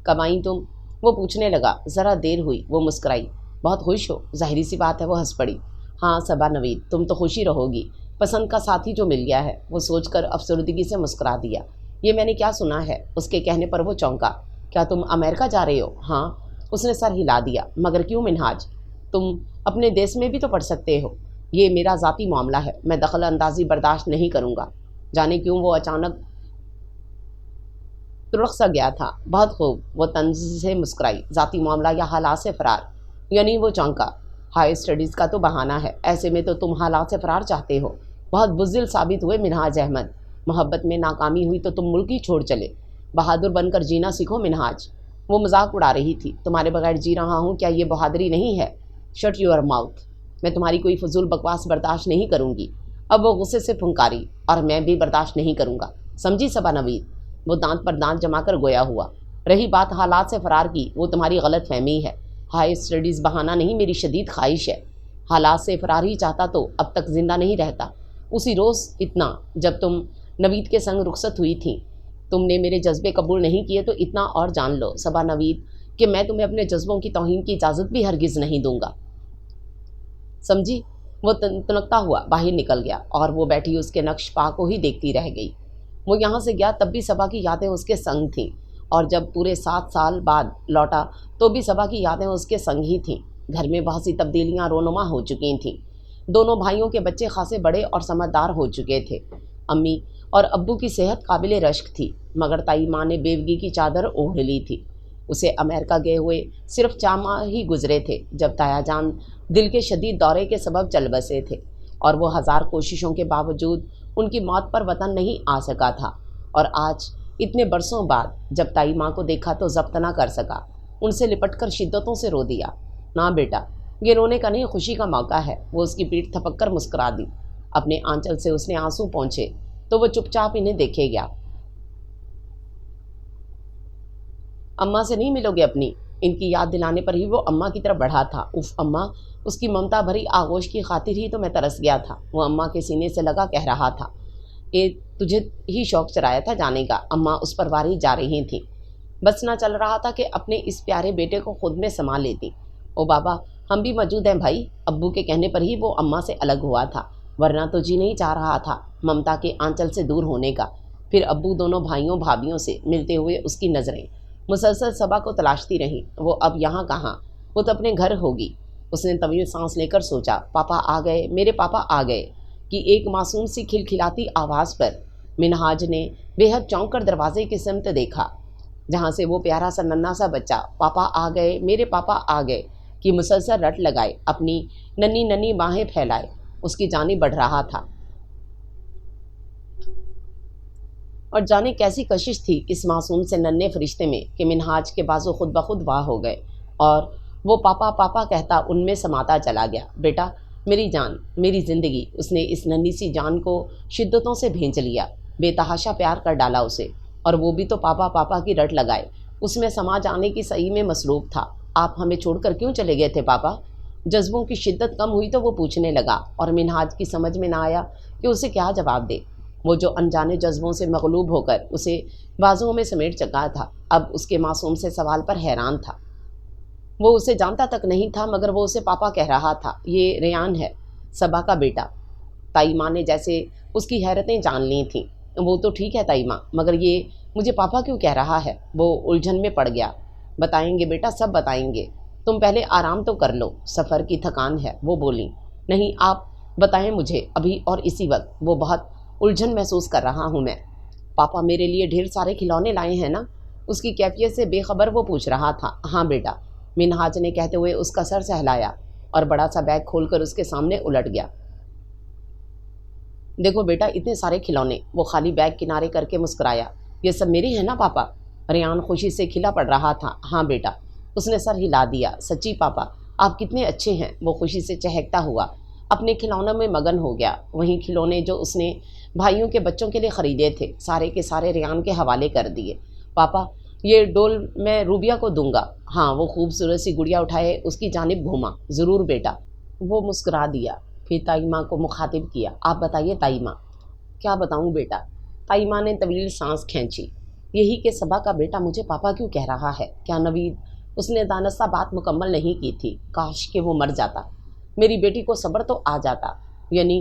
کب آئیں تم؟ وہ پوچھنے لگا۔ ذرا دیر ہوئی، وہ مسکرائی۔ بہت خوش ہو؟ ظاہری سی بات ہے، وہ ہنس پڑی۔ ہاں صبا نوید، تم تو خوشی رہو گی، پسند کا ساتھی جو مل گیا ہے۔ وہ سوچ کر افسردگی سے مسکرا دیا۔ یہ میں نے کیا سنا ہے؟ اس کے کہنے پر وہ چونکا۔ کیا تم امریکہ جا رہے ہو؟ ہاں۔ اس نے سر ہلا دیا۔ مگر کیوں منہاج؟ تم اپنے دیس میں بھی تو پڑھ سکتے ہو۔ یہ میرا ذاتی معاملہ ہے، میں دخل اندازی برداشت نہیں کروں گا۔ جانے کیوں وہ اچانک تڑق سا گیا تھا۔ بہت خوب، وہ طنز سے مسکرائی۔ ذاتی معاملہ یا حالات سے فرار؟ یعنی وہ چونکا۔ ہائی اسٹڈیز کا تو بہانہ ہے، ایسے میں تو تم حالات سے فرار چاہتے ہو۔ بہت بزدل ثابت ہوئے منہاج احمد۔ محبت میں ناکامی ہوئی تو تم ملک ہی چھوڑ چلے۔ بہادر بن کر جینا سیکھو منہاج۔ وہ مذاق اڑا رہی تھی۔ تمہارے بغیر جی رہا ہوں، کیا یہ بہادری نہیں ہے؟ Shut your mouth. میں تمہاری کوئی فضول بکواس برداشت نہیں کروں گی۔ اب وہ غصے سے پھنکاری۔ اور میں بھی برداشت نہیں کروں گا، سمجھی صبا نوید؟ وہ دانت پر دانت جما کر گویا ہوا۔ رہی بات حالات سے فرار کی، وہ تمہاری غلط فہمی ہے۔ ہائی اسٹڈیز بہانہ نہیں، میری شدید خواہش ہے۔ حالات سے فرار ہی چاہتا تو اب تک زندہ نہیں رہتا۔ اسی روز اتنا جب تم نوید کے سنگ رخصت ہوئی تھیں، تم نے میرے جذبے قبول نہیں کیے، تو اتنا اور جان لو صبا نوید کہ میں تمہیں اپنے جذبوں کی توہین کی اجازت بھی ہرگز نہیں دوں گا، سمجھی؟ وہ تنکتا ہوا باہر نکل گیا اور وہ بیٹھی اس کے نقش پا کو ہی دیکھتی رہ گئی۔ وہ یہاں سے گیا تب بھی صبا کی یادیں اس کے سنگ تھیں، اور جب پورے 7 سال بعد لوٹا تو بھی صبا کی یادیں اس کے سنگ ہی تھیں۔ گھر میں بہت سی تبدیلیاں رونما ہو چکی تھیں۔ دونوں بھائیوں کے بچے خاصے بڑے اور سمجھدار ہو چکے تھے۔ امی اور ابو کی صحت قابل رشک تھی، مگر تائی ماں نے بیوگی کی چادر اوڑھ لی تھی۔ اسے امریکہ گئے ہوئے صرف 4 ماہ ہی گزرے تھے جب تایا جان دل کے شدید دورے کے سبب چل بسے تھے، اور وہ 1000 کوششوں کے باوجود ان کی موت پر وطن نہیں آ سکا تھا۔ اور آج اتنے برسوں بعد جب تائی ماں کو دیکھا تو ضبط نہ کر سکا، ان سے لپٹ کر شدتوں سے رو دیا۔ نہ بیٹا، یہ رونے کا نہیں، خوشی کا موقع ہے۔ وہ اس کی پیٹھ تھپک کر مسکرا دی۔ اپنے آنچل سے اس نے آنسو پونچھے تو وہ چپ چاپ انہیں دیکھے گیا۔ اماں سے نہیں ملو گے اپنی؟ ان کی یاد دلانے پر ہی وہ اماں کی طرف بڑھا تھا۔ اف اماں، اس کی ممتا بھری آغوش کی خاطر ہی تو میں ترس گیا تھا۔ وہ اماں کے سینے سے لگا کہہ رہا تھا کہ تجھے ہی شوق چرایا تھا جانے کا۔ اماں اس پر واری جا رہی تھیں۔ بس نہ چل رہا تھا کہ اپنے اس پیارے بیٹے کو خود میں سما لیتی۔ او بابا، ہم بھی موجود ہیں بھائی۔ ابو کے کہنے پر ہی وہ اماں سے الگ ہوا تھا، ورنہ تو جی نہیں چاہ رہا تھا ممتا کے آنچل سے دور ہونے کا۔ پھر ابو دونوں بھائیوں بھابھیوں سے ملتے ہوئے اس کی نظریں مسلسل صبا کو تلاشتی رہیں۔ وہ اب یہاں کہاں، وہ تو اپنے گھر ہوگی۔ اس نے طویل سانس لے کر سوچا، پاپا آ گئے، میرے پاپا آ گئے کہ ایک معصوم سی کھلکھلاتی آواز پر منہاج نے بے حد چونک کر دروازے کی سمت دیکھا، جہاں سے وہ پیارا سا ننھا سا بچہ پاپا آ گئے، میرے پاپا آ گئے کی مسلسل رٹ لگائے اپنی ننھی ننھی باہیں پھیلائے اس کی جانب بڑھ رہا تھا۔ اور جانے کیسی کشش تھی اس معصوم سے ننھے فرشتے میں کہ منہاج کے بازو خود بخود واہ ہو گئے، اور وہ پاپا پاپا کہتا ان میں سماتا چلا گیا۔ بیٹا، میری جان، میری زندگی۔ اس نے اس ننھی سی جان کو شدتوں سے بھینچ لیا، بے تحاشا پیار کر ڈالا اسے، اور وہ بھی تو پاپا پاپا کی رٹ لگائے اس میں سما جانے کی صحیح میں مصروف تھا۔ آپ ہمیں چھوڑ کر کیوں چلے گئے تھے پاپا؟ جذبوں کی شدت کم ہوئی تو وہ پوچھنے لگا، اور منہاج کی سمجھ میں نہ آیا کہ اسے کیا جواب دے۔ وہ جو انجانے جذبوں سے مغلوب ہو کر اسے بازوؤں میں سمیٹ چکا تھا، اب اس کے معصوم سے سوال پر حیران تھا۔ وہ اسے جانتا تک نہیں تھا، مگر وہ اسے پاپا کہہ رہا تھا۔ یہ ریان ہے، صبا کا بیٹا۔ تائی ماں نے جیسے اس کی حیرتیں جان لی تھیں۔ وہ تو ٹھیک ہے تائی ماں، مگر یہ مجھے پاپا کیوں کہہ رہا ہے؟ وہ الجھن میں پڑ گیا۔ بتائیں گے بیٹا، سب بتائیں گے، تم پہلے آرام تو کر لو، سفر کی تھکان ہے، وہ بولی۔ نہیں، آپ بتائیں مجھے ابھی اور اسی وقت، وہ بہت الجھن محسوس کر رہا ہوں میں۔ پاپا میرے لیے ڈھیر سارے کھلونے لائے ہیں نا؟ اس کی کیفیت سے بے خبر وہ پوچھ رہا تھا۔ ہاں بیٹا، منہاج نے کہتے ہوئے اس کا سر سہلایا اور بڑا سا بیگ کھول کر اس کے سامنے الٹ گیا۔ دیکھو بیٹا، اتنے سارے کھلونے۔ وہ خالی بیگ کنارے کر کے مسکرایا۔ یہ سب میرے ہیں نا پاپا؟ ریان خوشی سے کھلا پڑ رہا تھا۔ ہاں بیٹا، اس نے سر ہلا دیا۔ سچی پاپا، آپ کتنے اچھے ہیں۔ وہ خوشی سے چہکتا ہوا اپنے کھلونوں میں مگن ہو گیا۔ وہیں کھلونے جو اس نے بھائیوں کے بچوں کے لیے خریدے تھے، سارے کے سارے ریان کے حوالے کر دیے۔ پاپا، یہ ڈول میں روبیا کو دوں گا۔ ہاں، وہ خوبصورت سی گڑیا اٹھائے اس کی جانب گھوما۔ ضرور بیٹا، وہ مسکرا دیا۔ پھر تائی ماں کو مخاطب کیا، آپ بتائیے تائی ماں۔ کیا بتاؤں بیٹا؟ تائی ماں نے طویل سانس کھینچی۔ یہی کہ صبا کا بیٹا مجھے پاپا کیوں کہہ رہا ہے؟ کیا نوید؟ اس نے دانستہ بات مکمل نہیں کی تھی۔ کاش کہ وہ مر جاتا، میری بیٹی کو صبر تو آ جاتا۔ یعنی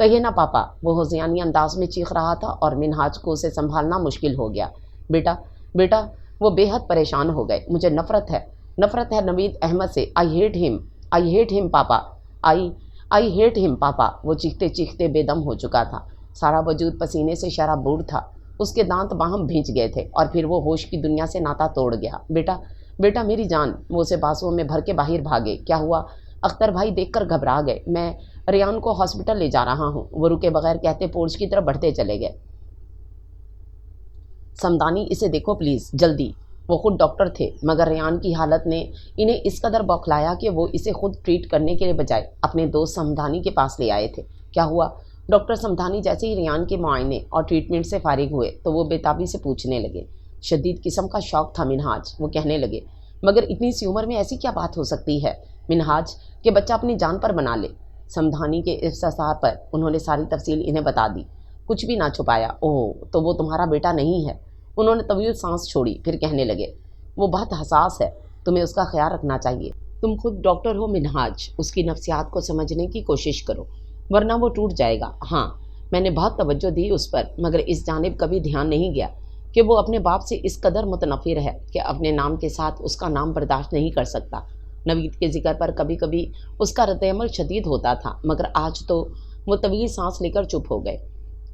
کہیے نا پاپا، وہ ہوزیانی انداز میں چیخ رہا تھا اور منہاج کو اسے سنبھالنا مشکل ہو گیا۔ بیٹا بیٹا، وہ بے حد پریشان ہو گئے۔ مجھے نفرت ہے نوید احمد سے۔ آئی ہیٹ ہم پاپا، آئی ہیٹ ہم پاپا۔ وہ چیختے چیختے بے دم ہو چکا تھا، سارا وجود پسینے سے شرابور تھا، اس کے دانت باہم بھینچ گئے تھے اور پھر وہ ہوش کی دنیا سے ناتا توڑ گیا۔ بیٹا میری جان، وہ اسے بازوؤں میں بھر کے باہر بھاگے۔ کیا ہوا؟ اختر بھائی دیکھ کر گھبرا گئے۔ میں ریان کو ہاسپٹل لے جا رہا ہوں، وہ رکے بغیر کہتے پورچ کی طرف بڑھتے چلے گئے۔ سمدانی اسے دیکھو پلیز، جلدی۔ وہ خود ڈاکٹر تھے مگر ریان کی حالت نے انہیں اس قدر بوکھلایا کہ وہ اسے خود ٹریٹ کرنے کے بجائے اپنے دوست سمدانی کے پاس لے آئے تھے۔ کیا ہوا؟ ڈاکٹر سمدانی جیسے ہی ریان کے معائنے اور ٹریٹمنٹ سے فارغ ہوئے تو وہ بےتابی سے پوچھنے لگے۔ شدید قسم کا شوق تھا منہاج، وہ کہنے لگے، مگر اتنی سی عمر میں ایسی کیا بات ہو سکتی ہے منہاج کہ بچہ اپنی جان پر بنا لے؟ سمدھانی کے استفسار پر انہوں نے ساری تفصیل انہیں بتا دی، کچھ بھی نہ چھپایا۔ اوہ، تو وہ تمہارا بیٹا نہیں ہے؟ انہوں نے طویل سانس چھوڑی، پھر کہنے لگے، وہ بہت حساس ہے، تمہیں اس کا خیال رکھنا چاہیے۔ تم خود ڈاکٹر ہو منہاج، اس کی نفسیات کو سمجھنے کی کوشش کرو ورنہ وہ ٹوٹ جائے گا۔ ہاں، میں نے بہت توجہ دی اس پر، مگر اس جانب کبھی دھیان نہیں گیا کہ وہ اپنے باپ سے اس قدر متنفر ہے کہ اپنے نام کے ساتھ اس کا نام برداشت نہیں کر سکتا۔ نوید کے ذکر پر کبھی کبھی اس کا رد عمل شدید ہوتا تھا، مگر آج تو وہ طویل سانس لے کر چپ ہو گئے۔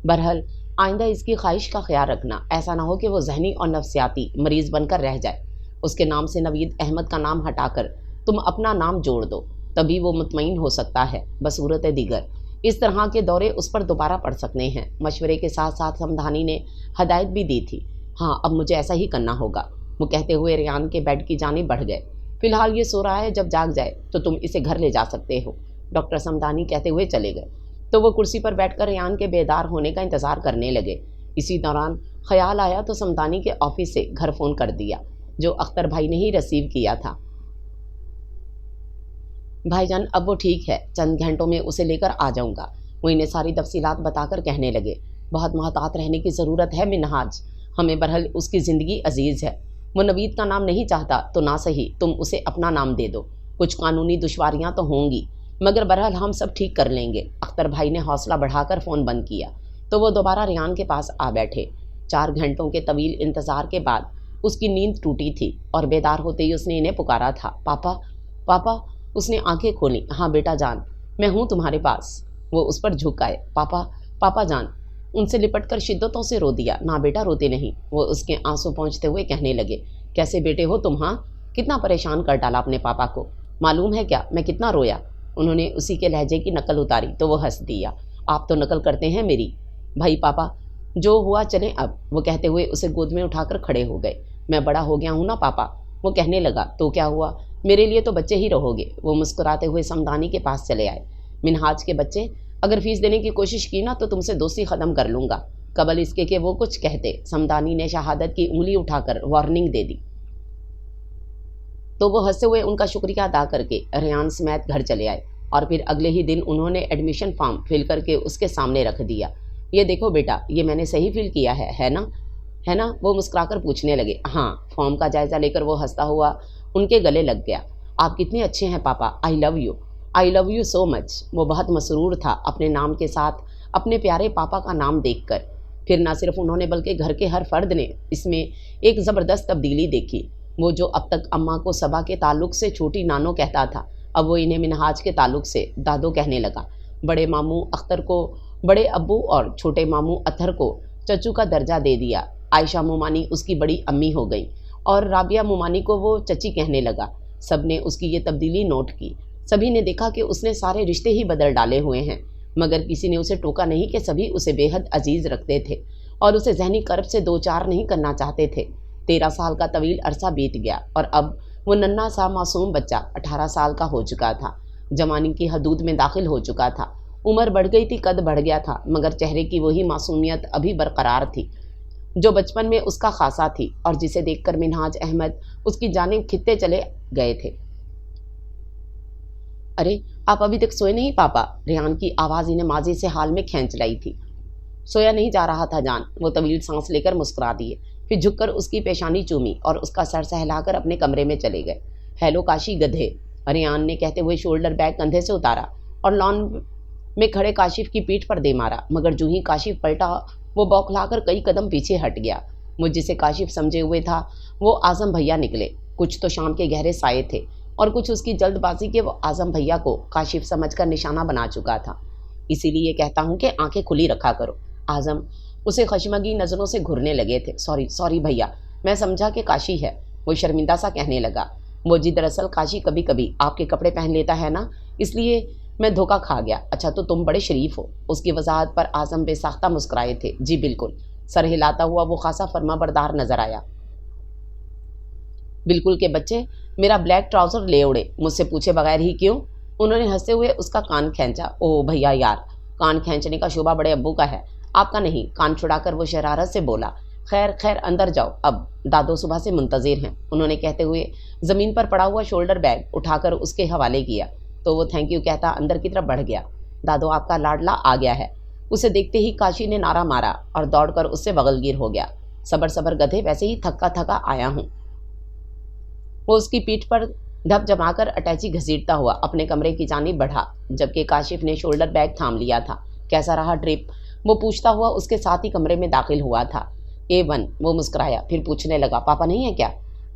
بہرحال آئندہ اس کی خواہش کا خیال رکھنا، ایسا نہ ہو کہ وہ ذہنی اور نفسیاتی مریض بن کر رہ جائے۔ اس کے نام سے نوید احمد کا نام ہٹا کر تم اپنا نام جوڑ دو، تبھی وہ مطمئن ہو سکتا ہے۔ بصورت دیگر اس طرح کے دورے اس پر دوبارہ پڑ سکتے ہیں۔ مشورے کے ساتھ ساتھ سمدھانی نے ہدایت بھی دی تھی۔ ہاں، اب مجھے ایسا ہی کرنا ہوگا، وہ کہتے ہوئے ریان کے بیڈ کی جانب بڑھ گئے۔ فی الحال یہ سو رہا ہے، جب جاگ جائے تو تم اسے گھر لے جا سکتے ہو، ڈاکٹر سمدانی کہتے ہوئے چلے گئے تو وہ کرسی پر بیٹھ کر ریان کے بیدار ہونے کا انتظار کرنے لگے۔ اسی دوران خیال آیا تو سمدانی کے آفس سے گھر فون کر دیا، جو اختر بھائی نے ہی ریسیو کیا تھا۔ بھائی جان اب وہ ٹھیک ہے، چند گھنٹوں میں اسے لے کر آ جاؤں گا، وہ انہیں ساری تفصیلات بتا کر کہنے لگے۔ بہت محتاط رہنے کی ضرورت ہے منہاج، ہمیں برحال اس کی زندگی عزیز ہے۔ وہ نوید کا نام نہیں چاہتا تو نہ صحیح تم اسے اپنا نام دے دو، کچھ قانونی دشواریاں تو ہوں گی مگر برحال ہم سب ٹھیک کر لیں گے۔ اختر بھائی نے حوصلہ بڑھا کر فون بند کیا تو وہ دوبارہ ریان کے پاس آ بیٹھے۔ 4 گھنٹوں کے طویل انتظار کے بعد اس کی نیند ٹوٹی تھی اور بیدار ہوتے ہی اس نے انہیں پکارا تھا۔ پاپا پاپا، اس نے آنکھیں کھولیں۔ ہاں بیٹا جان، میں ہوں تمہارے پاس۔ وہ اس پر جھک آئے۔ پاپا جان، ان سے لپٹ کر شدتوں سے رو دیا۔ نہ بیٹا روتے نہیں، وہ اس کے آنسو پہنچتے ہوئے کہنے لگے، کیسے بیٹے ہو تم؟ ہاں، کتنا پریشان کر ڈالا اپنے پاپا کو، معلوم ہے کیا میں کتنا رویا؟ انہوں نے اسی کے لہجے کی نقل اتاری تو وہ ہنس دیا۔ آپ تو نقل کرتے ہیں میری۔ بھائی پاپا، جو ہوا چلیں اب، وہ کہتے ہوئے اسے گود میں اٹھا کر کھڑے ہو گئے۔ میں بڑا ہو گیا ہوں نا پاپا، وہ کہنے لگا۔ تو کیا ہوا، میرے لیے تو بچے ہی رہو گے۔ وہ مسکراتے ہوئے سمدانی کے پاس چلے آئے۔ منہاج کے بچے، اگر فیس دینے کی کوشش کی نا تو تم سے دوستی ختم کر لوں گا، قبل اس کے کہ وہ کچھ کہتے۔ سمدانی نے شہادت کی انگلی اٹھا کر وارننگ دے دی تو وہ ہنستے ہوئے ان کا شکریہ ادا کر کے ریان سمیت گھر چلے آئے اور پھر اگلے ہی دن انہوں نے ایڈمیشن فارم فل کر کے اس کے سامنے رکھ دیا۔ یہ دیکھو بیٹا، یہ میں نے صحیح فل کیا ہے نا؟ وہ مسکرا کر پوچھنے لگے۔ ہاں، فارم کا جائزہ لے کر وہ ہنستا ہوا ان کے گلے لگ گیا۔ آپ کتنے اچھے ہیں پاپا، آئی لو یو سو مچ۔ وہ بہت مسرور تھا اپنے نام کے ساتھ اپنے پیارے پاپا کا نام دیکھ کر۔ پھر نہ صرف انہوں نے بلکہ گھر کے ہر فرد نے اس میں ایک زبردست تبدیلی دیکھی۔ وہ جو اب تک اماں کو صبا کے تعلق سے چھوٹی نانو کہتا تھا، اب وہ انہیں منہاج کے تعلق سے دادو کہنے لگا۔ بڑے ماموں اختر کو بڑے ابو اور چھوٹے ماموں اطہر کو چچو کا درجہ دے دیا۔ عائشہ مومانی اس کی بڑی امی ہو گئی اور رابعہ مومانی کو وہ چچی کہنے لگا۔ سب نے اس کی یہ تبدیلی نوٹ کی۔ سبھی نے دیکھا کہ اس نے سارے رشتے ہی بدل ڈالے ہوئے ہیں، مگر کسی نے اسے ٹوکا نہیں کہ سبھی اسے بے حد عزیز رکھتے تھے اور اسے ذہنی کرب سے دو چار نہیں کرنا چاہتے تھے۔ 13 سال کا طویل عرصہ بیت گیا اور اب وہ ننھا سا معصوم بچہ 18 سال کا ہو چکا تھا، جوانی کی حدود میں داخل ہو چکا تھا۔ عمر بڑھ گئی تھی، قد بڑھ گیا تھا، مگر چہرے کی وہی معصومیت ابھی برقرار تھی جو بچپن میں اس کا خاصہ تھی اور جسے دیکھ کر منہاج احمد اس کی جانب کھدتے چلے گئے تھے۔ ارے آپ ابھی تک سوئے نہیں پاپا؟ ریان کی آواز انہیں ماضی سے حال میں کھینچ لائی تھی۔ سویا نہیں جا رہا تھا جان، وہ طویل سانس لے کر مسکرا دیے، پھر جھک کر اس کی پیشانی چومی اور اس کا سر سہلا کر اپنے کمرے میں چلے گئے۔ ہیلو کاشی گدھے، ریان نے کہتے ہوئے شولڈر بیگ کندھے سے اتارا اور لان میں کھڑے کاشف کی پیٹھ پر دے مارا، مگر جو ہی کاشف پلٹا وہ بوکھلا کر کئی قدم پیچھے ہٹ گیا۔ مجھ جسے کاشف سمجھے ہوئے تھا وہ اعظم بھیا نکلے۔ کچھ تو شام کے گہرے سائے تھے اور کچھ اس کی جلد بازی کے وہ اعظم بھیا کو کاشف سمجھ کر نشانہ بنا چکا تھا۔ اسی لیے کہتا ہوں کہ آنکھیں کھلی رکھا کرو۔ اعظم اسے خشمگی نظروں سے گھورنے لگے تھے۔ سوری بھیا، میں سمجھا کہ کاشی ہے، وہ شرمندہ سا کہنے لگا۔ وہ جی دراصل کاشی کبھی کبھی آپ کے کپڑے پہن لیتا ہے نا، اس لیے میں دھوکہ کھا گیا۔ اچھا تو تم بڑے شریف ہو۔ اس کی وضاحت پر اعظم بے ساختہ مسکرائے تھے۔ جی بالکل۔ سر ہلاتا ہوا وہ خاصا فرما بردار نظر آیا۔ بالکل کہ بچے میرا بلیک ٹراؤزر لے اڑے، مجھ سے پوچھے بغیر ہی کیوں؟ انہوں نے ہنستے ہوئے اس کا کان کھینچا۔ او بھیا یار، کان کھینچنے کا شعبہ بڑے ابو کا ہے، آپ کا نہیں۔ کان چھڑا کر وہ شرارت سے بولا۔ خیر اندر جاؤ، اب دادو صبح سے منتظر ہیں، انہوں نے کہتے ہوئے زمین پر پڑا ہوا شولڈر بیگ اٹھا کر اس کے حوالے کیا تو وہ تھینک یو کہتا اندر کی طرف بڑھ گیا۔ دادو آپ کا لاڈلا آ گیا ہے۔ اسے دیکھتے ہی کاشی نے نعرہ مارا اور دوڑ کر اس سے بغل گیر ہو گیا۔ صبر گدھے، ویسے ہی تھکا آیا ہوں۔ وہ اس کی پیٹھ پر دھپ جما کر اٹیچی گھسیٹتا ہوا اپنے کمرے کی جانب بڑھا، جبکہ کاشف نے شولڈر بیگ تھام لیا تھا۔ کیسا رہا ٹرپ؟ وہ پوچھتا ہوا اس کے ساتھ ہی کمرے میں داخل ہوا تھا۔ A1، وہ مسکرایا، پھر پوچھنے لگا پاپا نہیں ہے کیا؟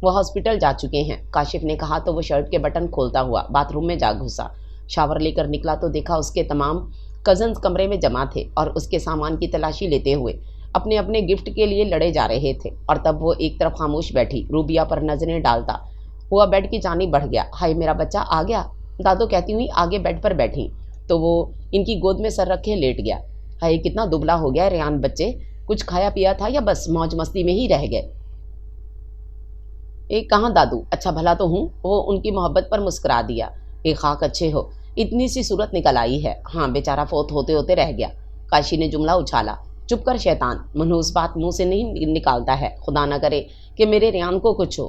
وہ ہاسپٹل جا چکے ہیں، کاشف نے کہا تو وہ شرٹ کے بٹن کھولتا ہوا باتھ روم میں جا گھسا۔ شاور لے کر نکلا تو دیکھا اس کے تمام کزنز کمرے میں جمع تھے اور اس کے سامان کی تلاشی لیتے ہوئے اپنے گفٹ کے لیے لڑے جا رہے تھے، اور تب وہ ایک طرف خاموش بیٹھی روبیہ پر نظریں ڈالتا ہوا بیڈ کی جانب بڑھ گیا۔ ہائے میرا بچہ آ گیا، دادو کہتی ہوئی آگے بیڈ پر بیٹھی تو وہ ان کی گود میں سر رکھے لیٹ گیا۔ ہائے کتنا دبلا ہو گیا ریان بچے، کچھ کھایا پیا تھا یا بس موج مستی میں ہی رہ گئے؟ کہاں دادو، اچھا بھلا تو ہوں، وہ ان کی محبت پر مسکرا دیا۔ خاک اچھے ہو، اتنی سی صورت نکل آئی ہے۔ ہاں بیچارہ فوت ہوتے رہ گیا، کاشی نے جملہ اچھالا۔ چپ کر شیطان، منحوس بات منہ سے نہیں نکالتا ہے، خدا نہ کرے کہ میرے ریان کو کچھ ہو۔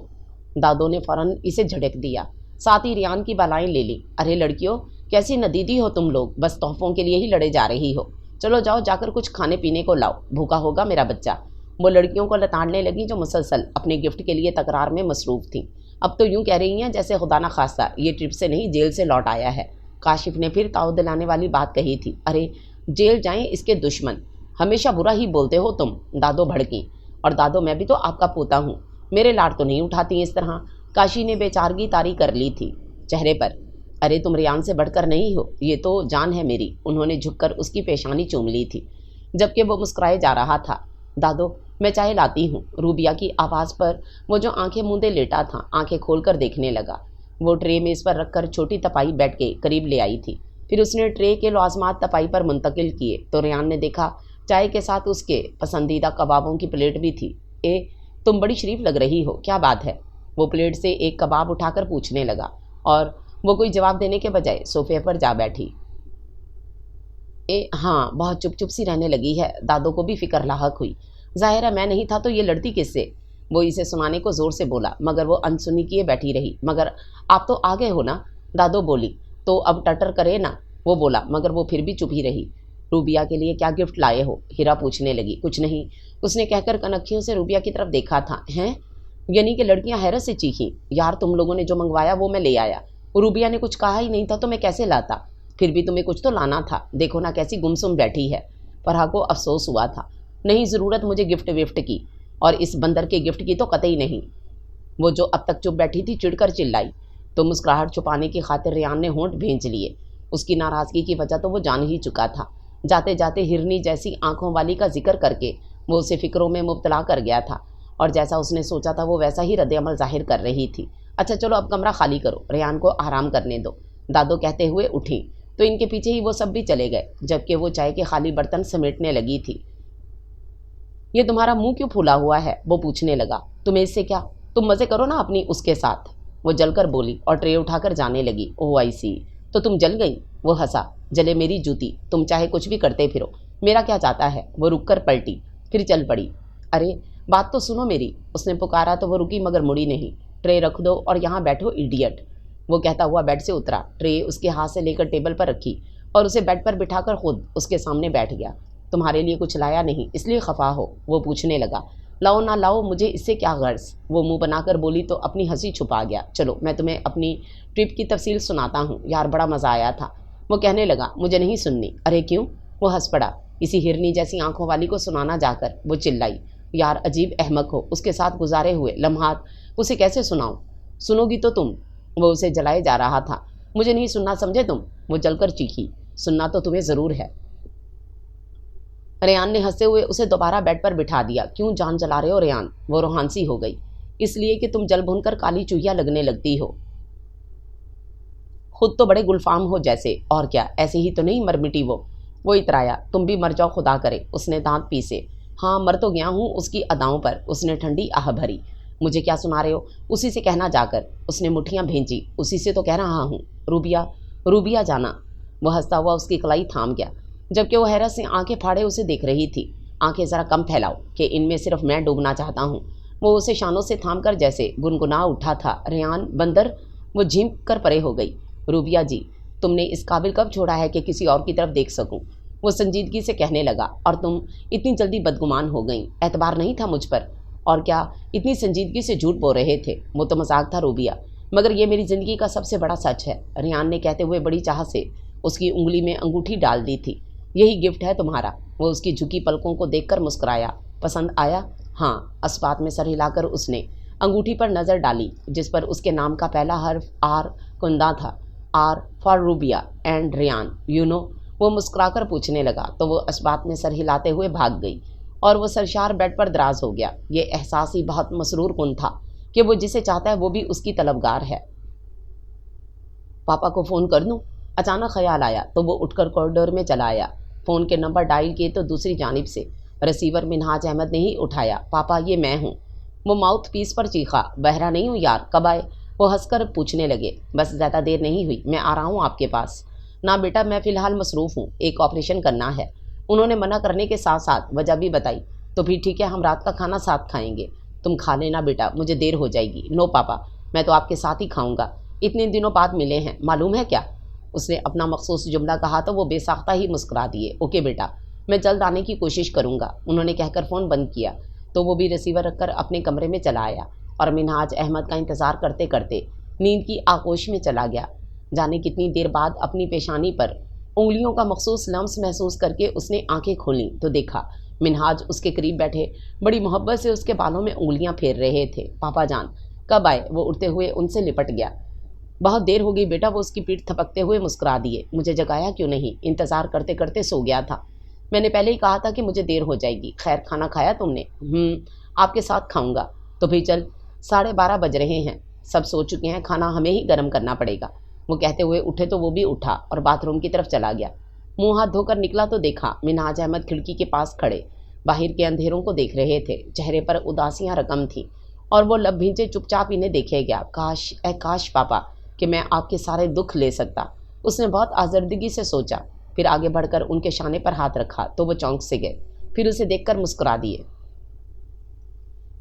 دادو نے فوراً اسے جھڑک دیا، ساتھ ہی ریان کی بالائیں لے لی۔ ارے لڑکیوں کیسی ندیدی ہو تم لوگ، بس تحفوں کے لیے ہی لڑے جا رہی ہو، چلو جاؤ جا کر کچھ کھانے پینے کو لاؤ، بھوکا ہوگا میرا بچہ۔ وہ لڑکیوں کو لتاڑنے لگی جو مسلسل اپنے گفٹ کے لیے تکرار میں مصروف تھیں۔ اب تو یوں کہہ رہی ہیں جیسے خدا نہ خواستہ یہ ٹرپ سے نہیں جیل سے لوٹ آیا ہے۔ کاشف نے پھر تاؤ دلانے والی بات کہی تھی۔ ارے جیل جائیں اس کے دشمن، ہمیشہ برا ہی بولتے ہو تم، دادو بھڑکیں۔ اور دادو میں بھی تو آپ کا پوتا ہوں، میرے لاڑ تو نہیں اٹھاتی اس طرح، کاشی نے بے چارگی طاری کر لی تھی چہرے پر۔ ارے تم ریان سے بڑھ کر نہیں ہو، یہ تو جان ہے میری، انہوں نے جھک کر اس کی پیشانی چوم لی تھی جبکہ وہ مسکرائے جا رہا تھا۔ دادو میں چائے لاتی ہوں۔ روبیہ کی آواز پر وہ جو آنکھیں موندے لیٹا تھا آنکھیں کھول کر دیکھنے لگا۔ وہ ٹرے میز پر رکھ کر چھوٹی تپائی بیڈ کے قریب لے آئی تھی، پھر اس نے ٹرے کے لوازمات تپائی پر منتقل کیے تو ریان نے دیکھا چائے کے ساتھ اس کے پسندیدہ کبابوں کی پلیٹ بھی تھی۔ تم بڑی شریف لگ رہی ہو، کیا بات ہے؟ وہ پلیٹ سے ایک کباب اٹھا کر پوچھنے لگا اور وہ کوئی جواب دینے کے بجائے صوفے پر جا بیٹھی۔ ہاں بہت چپ سی رہنے لگی ہے۔ دادو کو بھی فکر لاحق ہوئی، ظاہر ہے میں نہیں تھا تو یہ لڑتی کس سے؟ وہ اسے سنانے کو زور سے بولا مگر وہ انسنی کیے بیٹھی رہی۔ مگر آپ تو آ گئے ہو نا، دادو بولی، تو اب ٹٹر کرے نا، وہ بولا مگر وہ پھر بھی چپ ہی رہی۔ روبیہ کے لیے کیا گفٹ لائے ہو؟ ہیرا پوچھنے لگی۔ کچھ نہیں، اس نے کہہ کر کنکھیوں سے روبیہ کی طرف دیکھا تھا۔ ہیں؟ یعنی کہ لڑکیاں حیرت سے چیخیں۔ یار تم لوگوں نے جو منگوایا وہ میں لے آیا، روبیہ نے کچھ کہا ہی نہیں تھا تو میں کیسے لاتا؟ پھر بھی تمہیں کچھ تو لانا تھا، دیکھو نا کیسی گمسم بیٹھی ہے۔ فرحہ کو افسوس ہوا تھا، نہیں ضرورت مجھے گفٹ کی، اور اس بندر کے گفٹ کی تو قطعی نہیں۔ وہ جو اب تک چپ بیٹھی تھی چڑھ کر چلائی تو مسکراہٹ چھپانے کی خاطر ریان نے ہونٹ بھینچ لیے۔ اس کی ناراضگی کی وجہ تو وہ جان ہی چکا تھا۔ جاتے جاتے ہرنی جیسی آنکھوں والی کا ذکر کر کے وہ اسے فکروں میں مبتلا کر گیا تھا، اور جیسا اس نے سوچا تھا وہ ویسا ہی رد عمل ظاہر کر رہی تھی۔ اچھا چلو اب کمرہ خالی کرو، ریان کو آرام کرنے دو، دادو کہتے ہوئے اٹھیں تو ان کے پیچھے ہی وہ سب بھی چلے گئے، جبکہ وہ چائے کے خالی برتن سمیٹنے لگی تھی۔ یہ تمہارا منہ کیوں پھولا ہوا ہے؟ وہ پوچھنے لگا۔ تمہیں اس سے کیا، تم مزے کرو نا اپنی اس کے ساتھ، وہ جل کر بولی اور ٹرے اٹھا کر جانے لگی۔ او آئی سی، تو تم جل گئی؟ وہ ہنسا۔ جلے میری جوتی، تم چاہے کچھ بھی کرتے پھرو، میرا کیا چاہتا ہے؟ وہ رک کر پلٹی پھر چل پڑی۔ ارے بات تو سنو میری، اس نے پکارا تو وہ رکی مگر مڑی نہیں۔ ٹرے رکھ دو اور یہاں بیٹھو ایڈیٹ، وہ کہتا ہوا بیڈ سے اترا، ٹرے اس کے ہاتھ سے لے کر ٹیبل پر رکھی اور اسے بیڈ پر بٹھا کر خود اس کے سامنے بیٹھ گیا۔ تمہارے لیے کچھ لایا نہیں اس لیے خفا ہو؟ وہ پوچھنے لگا۔ لاؤ نہ لاؤ مجھے اس سے کیا غرض؟ وہ منہ بنا کر بولی تو اپنی ہنسی چھپا گیا۔ چلو میں تمہیں اپنی ٹرپ کی تفصیل سناتا ہوں، یار بڑا مزہ آیا تھا، وہ کہنے لگا مجھے نہیں سننی۔ ارے کیوں؟ وہ ہنس پڑا، اسی ہرنی جیسی آنکھوں والی کو سنانا جا کر۔ وہ چلائی، یار عجیب احمق ہو، اس کے ساتھ گزارے ہوئے لمحات اسے کیسے سناؤں؟ سنو گی تو تم؟ وہ اسے جلائے جا رہا تھا۔ مجھے نہیں سننا سمجھے تم؟ وہ جل کر چیخی۔ سننا تو تمہیں ضرور ہے۔ ریان نے ہنستے ہوئے اسے دوبارہ بیڈ پر بٹھا دیا۔ کیوں جان جلا رہے ہو ریان؟ وہ روحانسی ہو گئی۔ اس لیے کہ تم جل بھن کر کالی چوہیا لگنے لگتی ہو، خود تو بڑے گلفام ہو جیسے، اور کیا ایسے ہی تو نہیں مر مٹی وہ اترایا۔ تم بھی مر جاؤ خدا کرے۔ اس نے دانت پیسے۔ ہاں مر تو گیا ہوں اس کی اداؤں پر۔ اس نے ٹھنڈی آہ بھری۔ مجھے کیا سنا رہے ہو؟ اسی سے کہنا جا کر۔ اس نے مٹھیاں بھینچی۔ اسی سے تو کہہ رہا ہوں۔ روبیا جانا۔ وہ ہنستا ہوا اس کی کلائی تھام گیا، جبکہ وہ حیرت سے آنکھیں پھاڑے اسے دیکھ رہی تھی۔ آنکھیں ذرا کم پھیلاؤ کہ ان میں صرف میں ڈوبنا چاہتا ہوں۔ وہ اسے شانوں سے تھام کر جیسے گنگنا اٹھا تھا۔ ریان بندر۔ وہ جھمک کر پرے ہو گئی۔ روبیا جی، تم نے اس قابل کب چھوڑا ہے کہ کسی اور کی طرف دیکھ سکوں؟ وہ سنجیدگی سے کہنے لگا۔ اور تم اتنی جلدی بدگمان ہو گئیں، اعتبار نہیں تھا مجھ پر؟ اور کیا اتنی سنجیدگی سے جھوٹ بول رہے تھے؟ وہ تو مذاق تھا روبیا، مگر یہ میری زندگی کا سب سے بڑا سچ ہے، ریان نے کہتے ہوئے بڑی چاہ سے اس کی انگلی میں انگوٹھی ڈال دی تھی۔ یہی گفٹ ہے تمہارا۔ وہ اس کی جھکی پلکوں کو دیکھ کر مسکرایا۔ پسند آیا؟ ہاں۔ اسبات میں سر ہلا کر اس نے انگوٹھی پر نظر ڈالی، جس پر اس کے نام کا پہلا حرف آر کندہ تھا۔ R for Rubia and Ryan, you know. وہ مسکرا کر پوچھنے لگا تو وہ اسبات میں سر ہلاتے ہوئے بھاگ گئی، اور وہ سرشار بیڈ پر دراز ہو گیا۔ یہ احساس ہی بہت مسرور کن تھا کہ وہ جسے چاہتا ہے وہ بھی اس کی طلبگار ہے۔ پاپا کو فون کر دوں؟ اچانک خیال آیا تو وہ اٹھ کر کوریڈور میں چلا آیا۔ فون کے نمبر ڈائل کیے تو دوسری جانب سے ریسیور منہاج احمد نے ہی اٹھایا۔ پاپا یہ میں ہوں۔ وہ ماؤتھ پیس پر چیخا۔ بہرا نہیں ہوں یار، کب آئے؟ وہ ہنس کر پوچھنے لگے۔ بس زیادہ دیر نہیں ہوئی، میں آ رہا ہوں آپ کے پاس۔ نہ بیٹا، میں فی الحال مصروف ہوں، ایک آپریشن کرنا ہے۔ انہوں نے منع کرنے کے ساتھ ساتھ وجہ بھی بتائی۔ تو پھر ٹھیک ہے، ہم رات کا کھانا ساتھ کھائیں گے۔ تم کھا لینا بیٹا، مجھے دیر ہو جائے گی۔ نو پاپا، میں تو آپ کے ساتھ ہی کھاؤں گا، اتنے دنوں بعد ملے ہیں، معلوم ہے کیا؟ اس نے اپنا مخصوص جملہ کہا تو وہ بے ساختہ ہی مسکرا دیے۔ اوکے بیٹا، میں جلد آنے کی کوشش کروں گا، انہوں نے کہہ کر فون بند کیا تو وہ بھی ریسیور رکھ کر اپنے کمرے میں چلا آیا، اور منہاج احمد کا انتظار کرتے کرتے نیند کی آغوش میں چلا گیا۔ جانے کتنی دیر بعد اپنی پیشانی پر انگلیوں کا مخصوص لمس محسوس کر کے اس نے آنکھیں کھولیں تو دیکھا منہاج اس کے قریب بیٹھے بڑی محبت سے اس کے بالوں میں انگلیاں پھیر رہے تھے۔ پاپا جان کب آئے؟ وہ اٹھتے ہوئے ان سے لپٹ گیا۔ بہت دیر ہو گئی بیٹا، وہ اس کی پیٹھ تھپکتے ہوئے مسکرا دیے۔ مجھے جگایا کیوں نہیں؟ انتظار کرتے کرتے سو گیا تھا۔ میں نے پہلے ہی کہا تھا کہ مجھے دیر ہو جائے گی۔ خیر کھانا کھایا تم نے؟ آپ کے ساتھ کھاؤں گا۔ تو پھر چل، 12:30 بج رہے ہیں، سب سو چکے ہیں، کھانا ہمیں ہی گرم کرنا پڑے گا۔ وہ کہتے ہوئے اٹھے تو وہ بھی اٹھا اور باتھ روم کی طرف چلا گیا۔ منہ ہاتھ دھو کر نکلا تو دیکھا منہاج احمد کھڑکی کے پاس کھڑے باہر کے اندھیروں کو دیکھ رہے تھے۔ چہرے پر اداسیاں رقم تھیں اور وہ لب بھینچے چپ چاپ انہیں دیکھے گیا۔ کاش اے کاش پاپا کہ میں آپ کے سارے دکھ لے سکتا، اس نے بہت آزردگی سے سوچا، پھر آگے بڑھ کر ان کے شانے پر ہاتھ رکھا تو وہ چونک سے گئے، پھر اسے دیکھ کر مسکرا دیے۔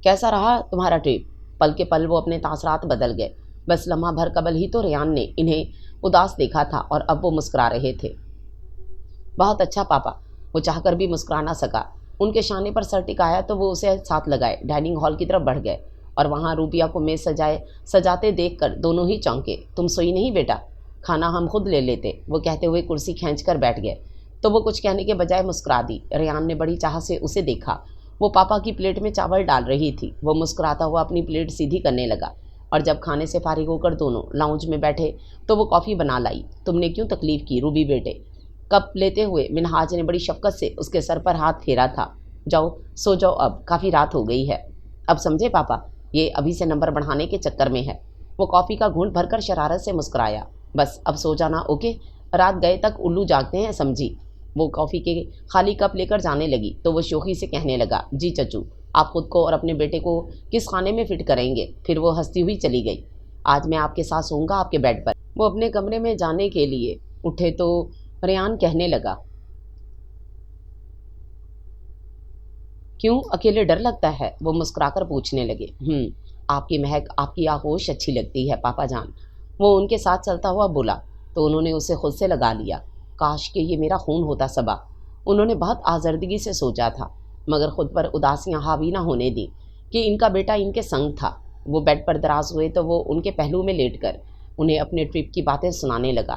کیسا رہا تمہارا ٹرپ؟ پل کے پل وہ اپنے تاثرات بدل گئے۔ بس لمحہ بھر قبل ہی تو ریان نے انہیں اداس دیکھا تھا اور اب وہ مسکرا رہے تھے۔ بہت اچھا پاپا، وہ چاہ کر بھی مسکرا نہ سکا۔ ان کے شانے پر سر ٹکایا تو وہ اسے ساتھ لگائے ڈائننگ ہال کی طرف بڑھ گئے اور وہاں روبیا کو میز سجاتے دیکھ کر دونوں ہی چونکے۔ تم سوئی نہیں بیٹا؟ کھانا ہم خود لے لیتے، وہ کہتے ہوئے کرسی کھینچ کر بیٹھ گئے تو وہ کچھ کہنے کے بجائے مسکرا دی۔ ریان نے بڑی چاہ سے اسے دیکھا، وہ پاپا کی پلیٹ میں چاول ڈال رہی تھی۔ وہ مسکراتا ہوا اپنی پلیٹ سیدھی کرنے لگا اور جب کھانے سے فارغ ہو کر دونوں لاؤنج میں بیٹھے تو وہ کافی بنا لائی۔ تم نے کیوں تکلیف کی روبی بیٹے؟ کپ لیتے ہوئے منہاج نے بڑی شفقت سے اس کے سر پر ہاتھ پھیرا تھا۔ جاؤ سو جاؤ، اب کافی رات ہو گئی ہے۔ اب سمجھے پاپا، یہ ابھی سے نمبر بڑھانے کے چکر میں ہے۔ وہ کافی کا گھونٹ بھر کر شرارت سے مسکرایا۔ بس اب سو جانا، اوکے؟ رات گئے تک الو جاگتے ہیں، سمجھی؟ وہ کافی کے خالی کپ لے کر جانے لگی تو وہ شوخی سے کہنے لگا، جی چچو، آپ خود کو اور اپنے بیٹے کو کس خانے میں فٹ کریں گے؟ پھر وہ ہنستی ہوئی چلی گئی۔ آج میں آپ کے ساتھ سوؤں گا آپ کے بیڈ پر۔ وہ اپنے کمرے میں جانے کے لیے اٹھے تو ریان کہنے لگا، کیوں اکیلے ڈر لگتا ہے؟ وہ مسکرا کر پوچھنے لگے۔ آپ کی مہک، آپ کی آغوش اچھی لگتی ہے پاپا جان، وہ ان کے ساتھ چلتا ہوا بولا تو انہوں نے اسے خود سے لگا لیا۔ کاش کہ یہ میرا خون ہوتا صبا، انہوں نے بہت آزردگی سے سوچا تھا، مگر خود پر اداسیاں حاوی نہ ہونے دیں کہ ان کا بیٹا ان کے سنگ تھا۔ وہ بیڈ پر دراز ہوئے تو وہ ان کے پہلو میں لیٹ کر انہیں اپنے ٹرپ کی باتیں سنانے لگا۔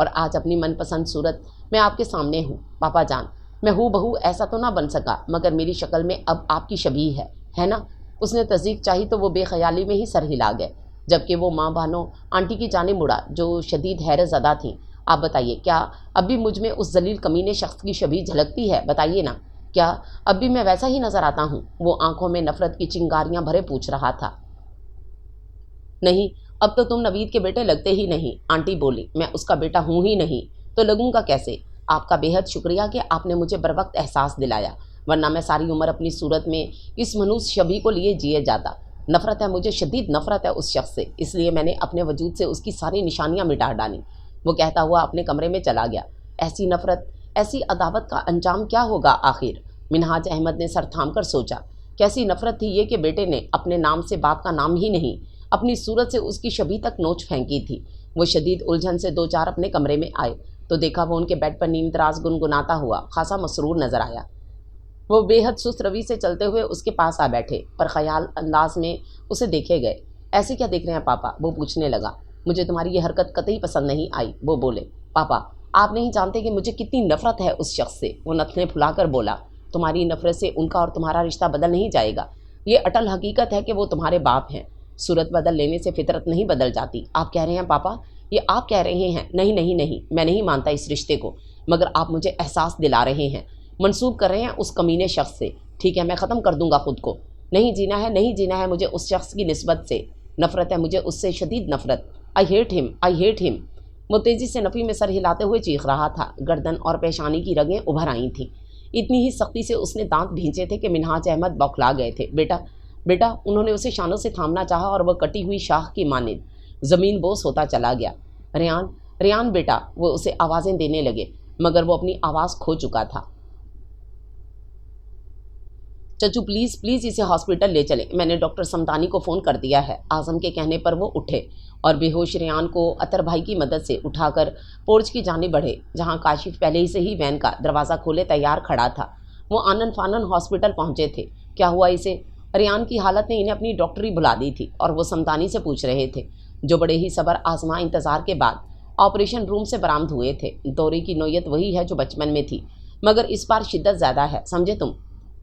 اور آج اپنی من پسند صورت میں آپ کے سامنے ہوں۔ پاپا جان، میں ہو بہو ایسا تو نہ بن سکا، مگر میری شکل میں اب آپ کی شبیہ ہے نا؟ اس نے تصدیق چاہی تو وہ بے خیالی میں ہی سر ہلا گئے، جبکہ وہ ماں بانو آنٹی کی جانب مڑا جو شدید حیرت زدہ تھیں۔ آپ بتائیے، کیا اب بھی مجھ میں اس ذلیل کمینے شخص کی شبیہ جھلکتی ہے؟ بتائیے نا، کیا اب بھی میں ویسا ہی نظر آتا ہوں؟ وہ آنکھوں میں نفرت کی چنگاریاں بھرے پوچھ رہا تھا۔ نہیں، اب تو تم نوید کے بیٹے لگتے ہی نہیں، آنٹی بولی۔ میں اس کا بیٹا ہوں ہی نہیں تو لگوں گا کیسے؟ آپ کا بے حد شکریہ کہ آپ نے مجھے بر وقت احساس دلایا، ورنہ میں ساری عمر اپنی صورت میں اس منحوس شبیہ کو لیے جیے جاتا۔ نفرت ہے مجھے، شدید نفرت ہے اس شخص سے، اس لیے میں نے اپنے وجود سے اس کی ساری نشانیاں مٹا ڈالیں۔ وہ کہتا ہوا اپنے کمرے میں چلا گیا۔ ایسی نفرت، ایسی عداوت کا انجام کیا ہوگا آخر؟ منہاج احمد نے سر تھام کر سوچا، کیسی نفرت تھی یہ کہ بیٹے نے اپنے نام سے باپ کا نام ہی نہیں، اپنی صورت سے اس کی شبیہ تک نوچ پھینکی تھی۔ وہ شدید الجھن سے دو چار اپنے کمرے میں آئے تو دیکھا وہ ان کے بیڈ پر نیم دراز گنگناتا ہوا خاصا مسرور نظر آیا۔ وہ بے حد سست روی سے چلتے ہوئے اس کے پاس آ بیٹھے، پر خیال انداز میں اسے دیکھے گئے۔ ایسے کیا دیکھ رہے ہیں پاپا؟ وہ پوچھنے لگا۔ مجھے تمہاری یہ حرکت قطعی پسند نہیں آئی، وہ بولے۔ پاپا، آپ نہیں جانتے کہ مجھے کتنی نفرت ہے اس شخص سے، وہ نتنے پھلا کر بولا۔ تمہاری نفرت سے ان کا اور تمہارا رشتہ بدل نہیں جائے گا۔ یہ اٹل حقیقت ہے کہ وہ تمہارے باپ ہیں۔ صورت بدل لینے سے فطرت نہیں بدل جاتی۔ آپ کہہ رہے ہیں پاپا، یہ آپ کہہ رہے ہیں؟ نہیں نہیں نہیں، میں نہیں مانتا اس رشتے کو، مگر آپ مجھے احساس دلا رہے ہیں، منسوب کر رہے ہیں اس کمینے شخص سے۔ ٹھیک ہے، میں ختم کر دوں گا خود کو۔ نہیں جینا ہے، نہیں جینا ہے مجھے اس شخص کی نسبت سے، نفرت ہے مجھے اس سے، شدید نفرت۔ آئی ہیٹ ہم، آئی ہیٹ ہم۔ وہ تیزی سے نفی میں سر ہلاتے ہوئے چیخ رہا تھا، گردن اور پیشانی کی رگیں ابھر آئی تھیں۔ اتنی ہی سختی سے اس نے دانت بھینچے تھے کہ منہاج احمد بوکھلا گئے تھے۔ بیٹا، بیٹا، انہوں نے اسے شانوں سے تھامنا چاہا اور وہ کٹی ہوئی شاخ کی مانند زمین بوس ہوتا چلا گیا۔ ریان، ریان بیٹا، وہ اسے آوازیں دینے لگے، مگر وہ اپنی آواز کھو چکا تھا۔ چچو پلیز پلیز اسے ہاسپٹل لے چلیں، میں نے ڈاکٹر سمدانی کو فون کر دیا ہے۔ اعظم کے کہنے پر وہ اٹھے اور بے ہوش ریان کو اطہر بھائی کی مدد سے اٹھا کر پورچ کی جانب بڑھے، جہاں کاشف پہلے ہی سے ہی وین کا دروازہ کھولے تیار کھڑا تھا۔ وہ آنن فانن ہاسپٹل پہنچے تھے۔ کیا ہوا اسے؟ ریان کی حالت نے انہیں اپنی ڈاکٹری بلا دی تھی اور وہ سمدانی سے پوچھ رہے تھے، جو بڑے ہی صبر آزما انتظار کے بعد آپریشن روم سے برآمد ہوئے تھے۔ دورے کی نوعیت وہی ہے جو بچپن میں تھی، مگر اس بار شدت زیادہ ہے، سمجھے تم؟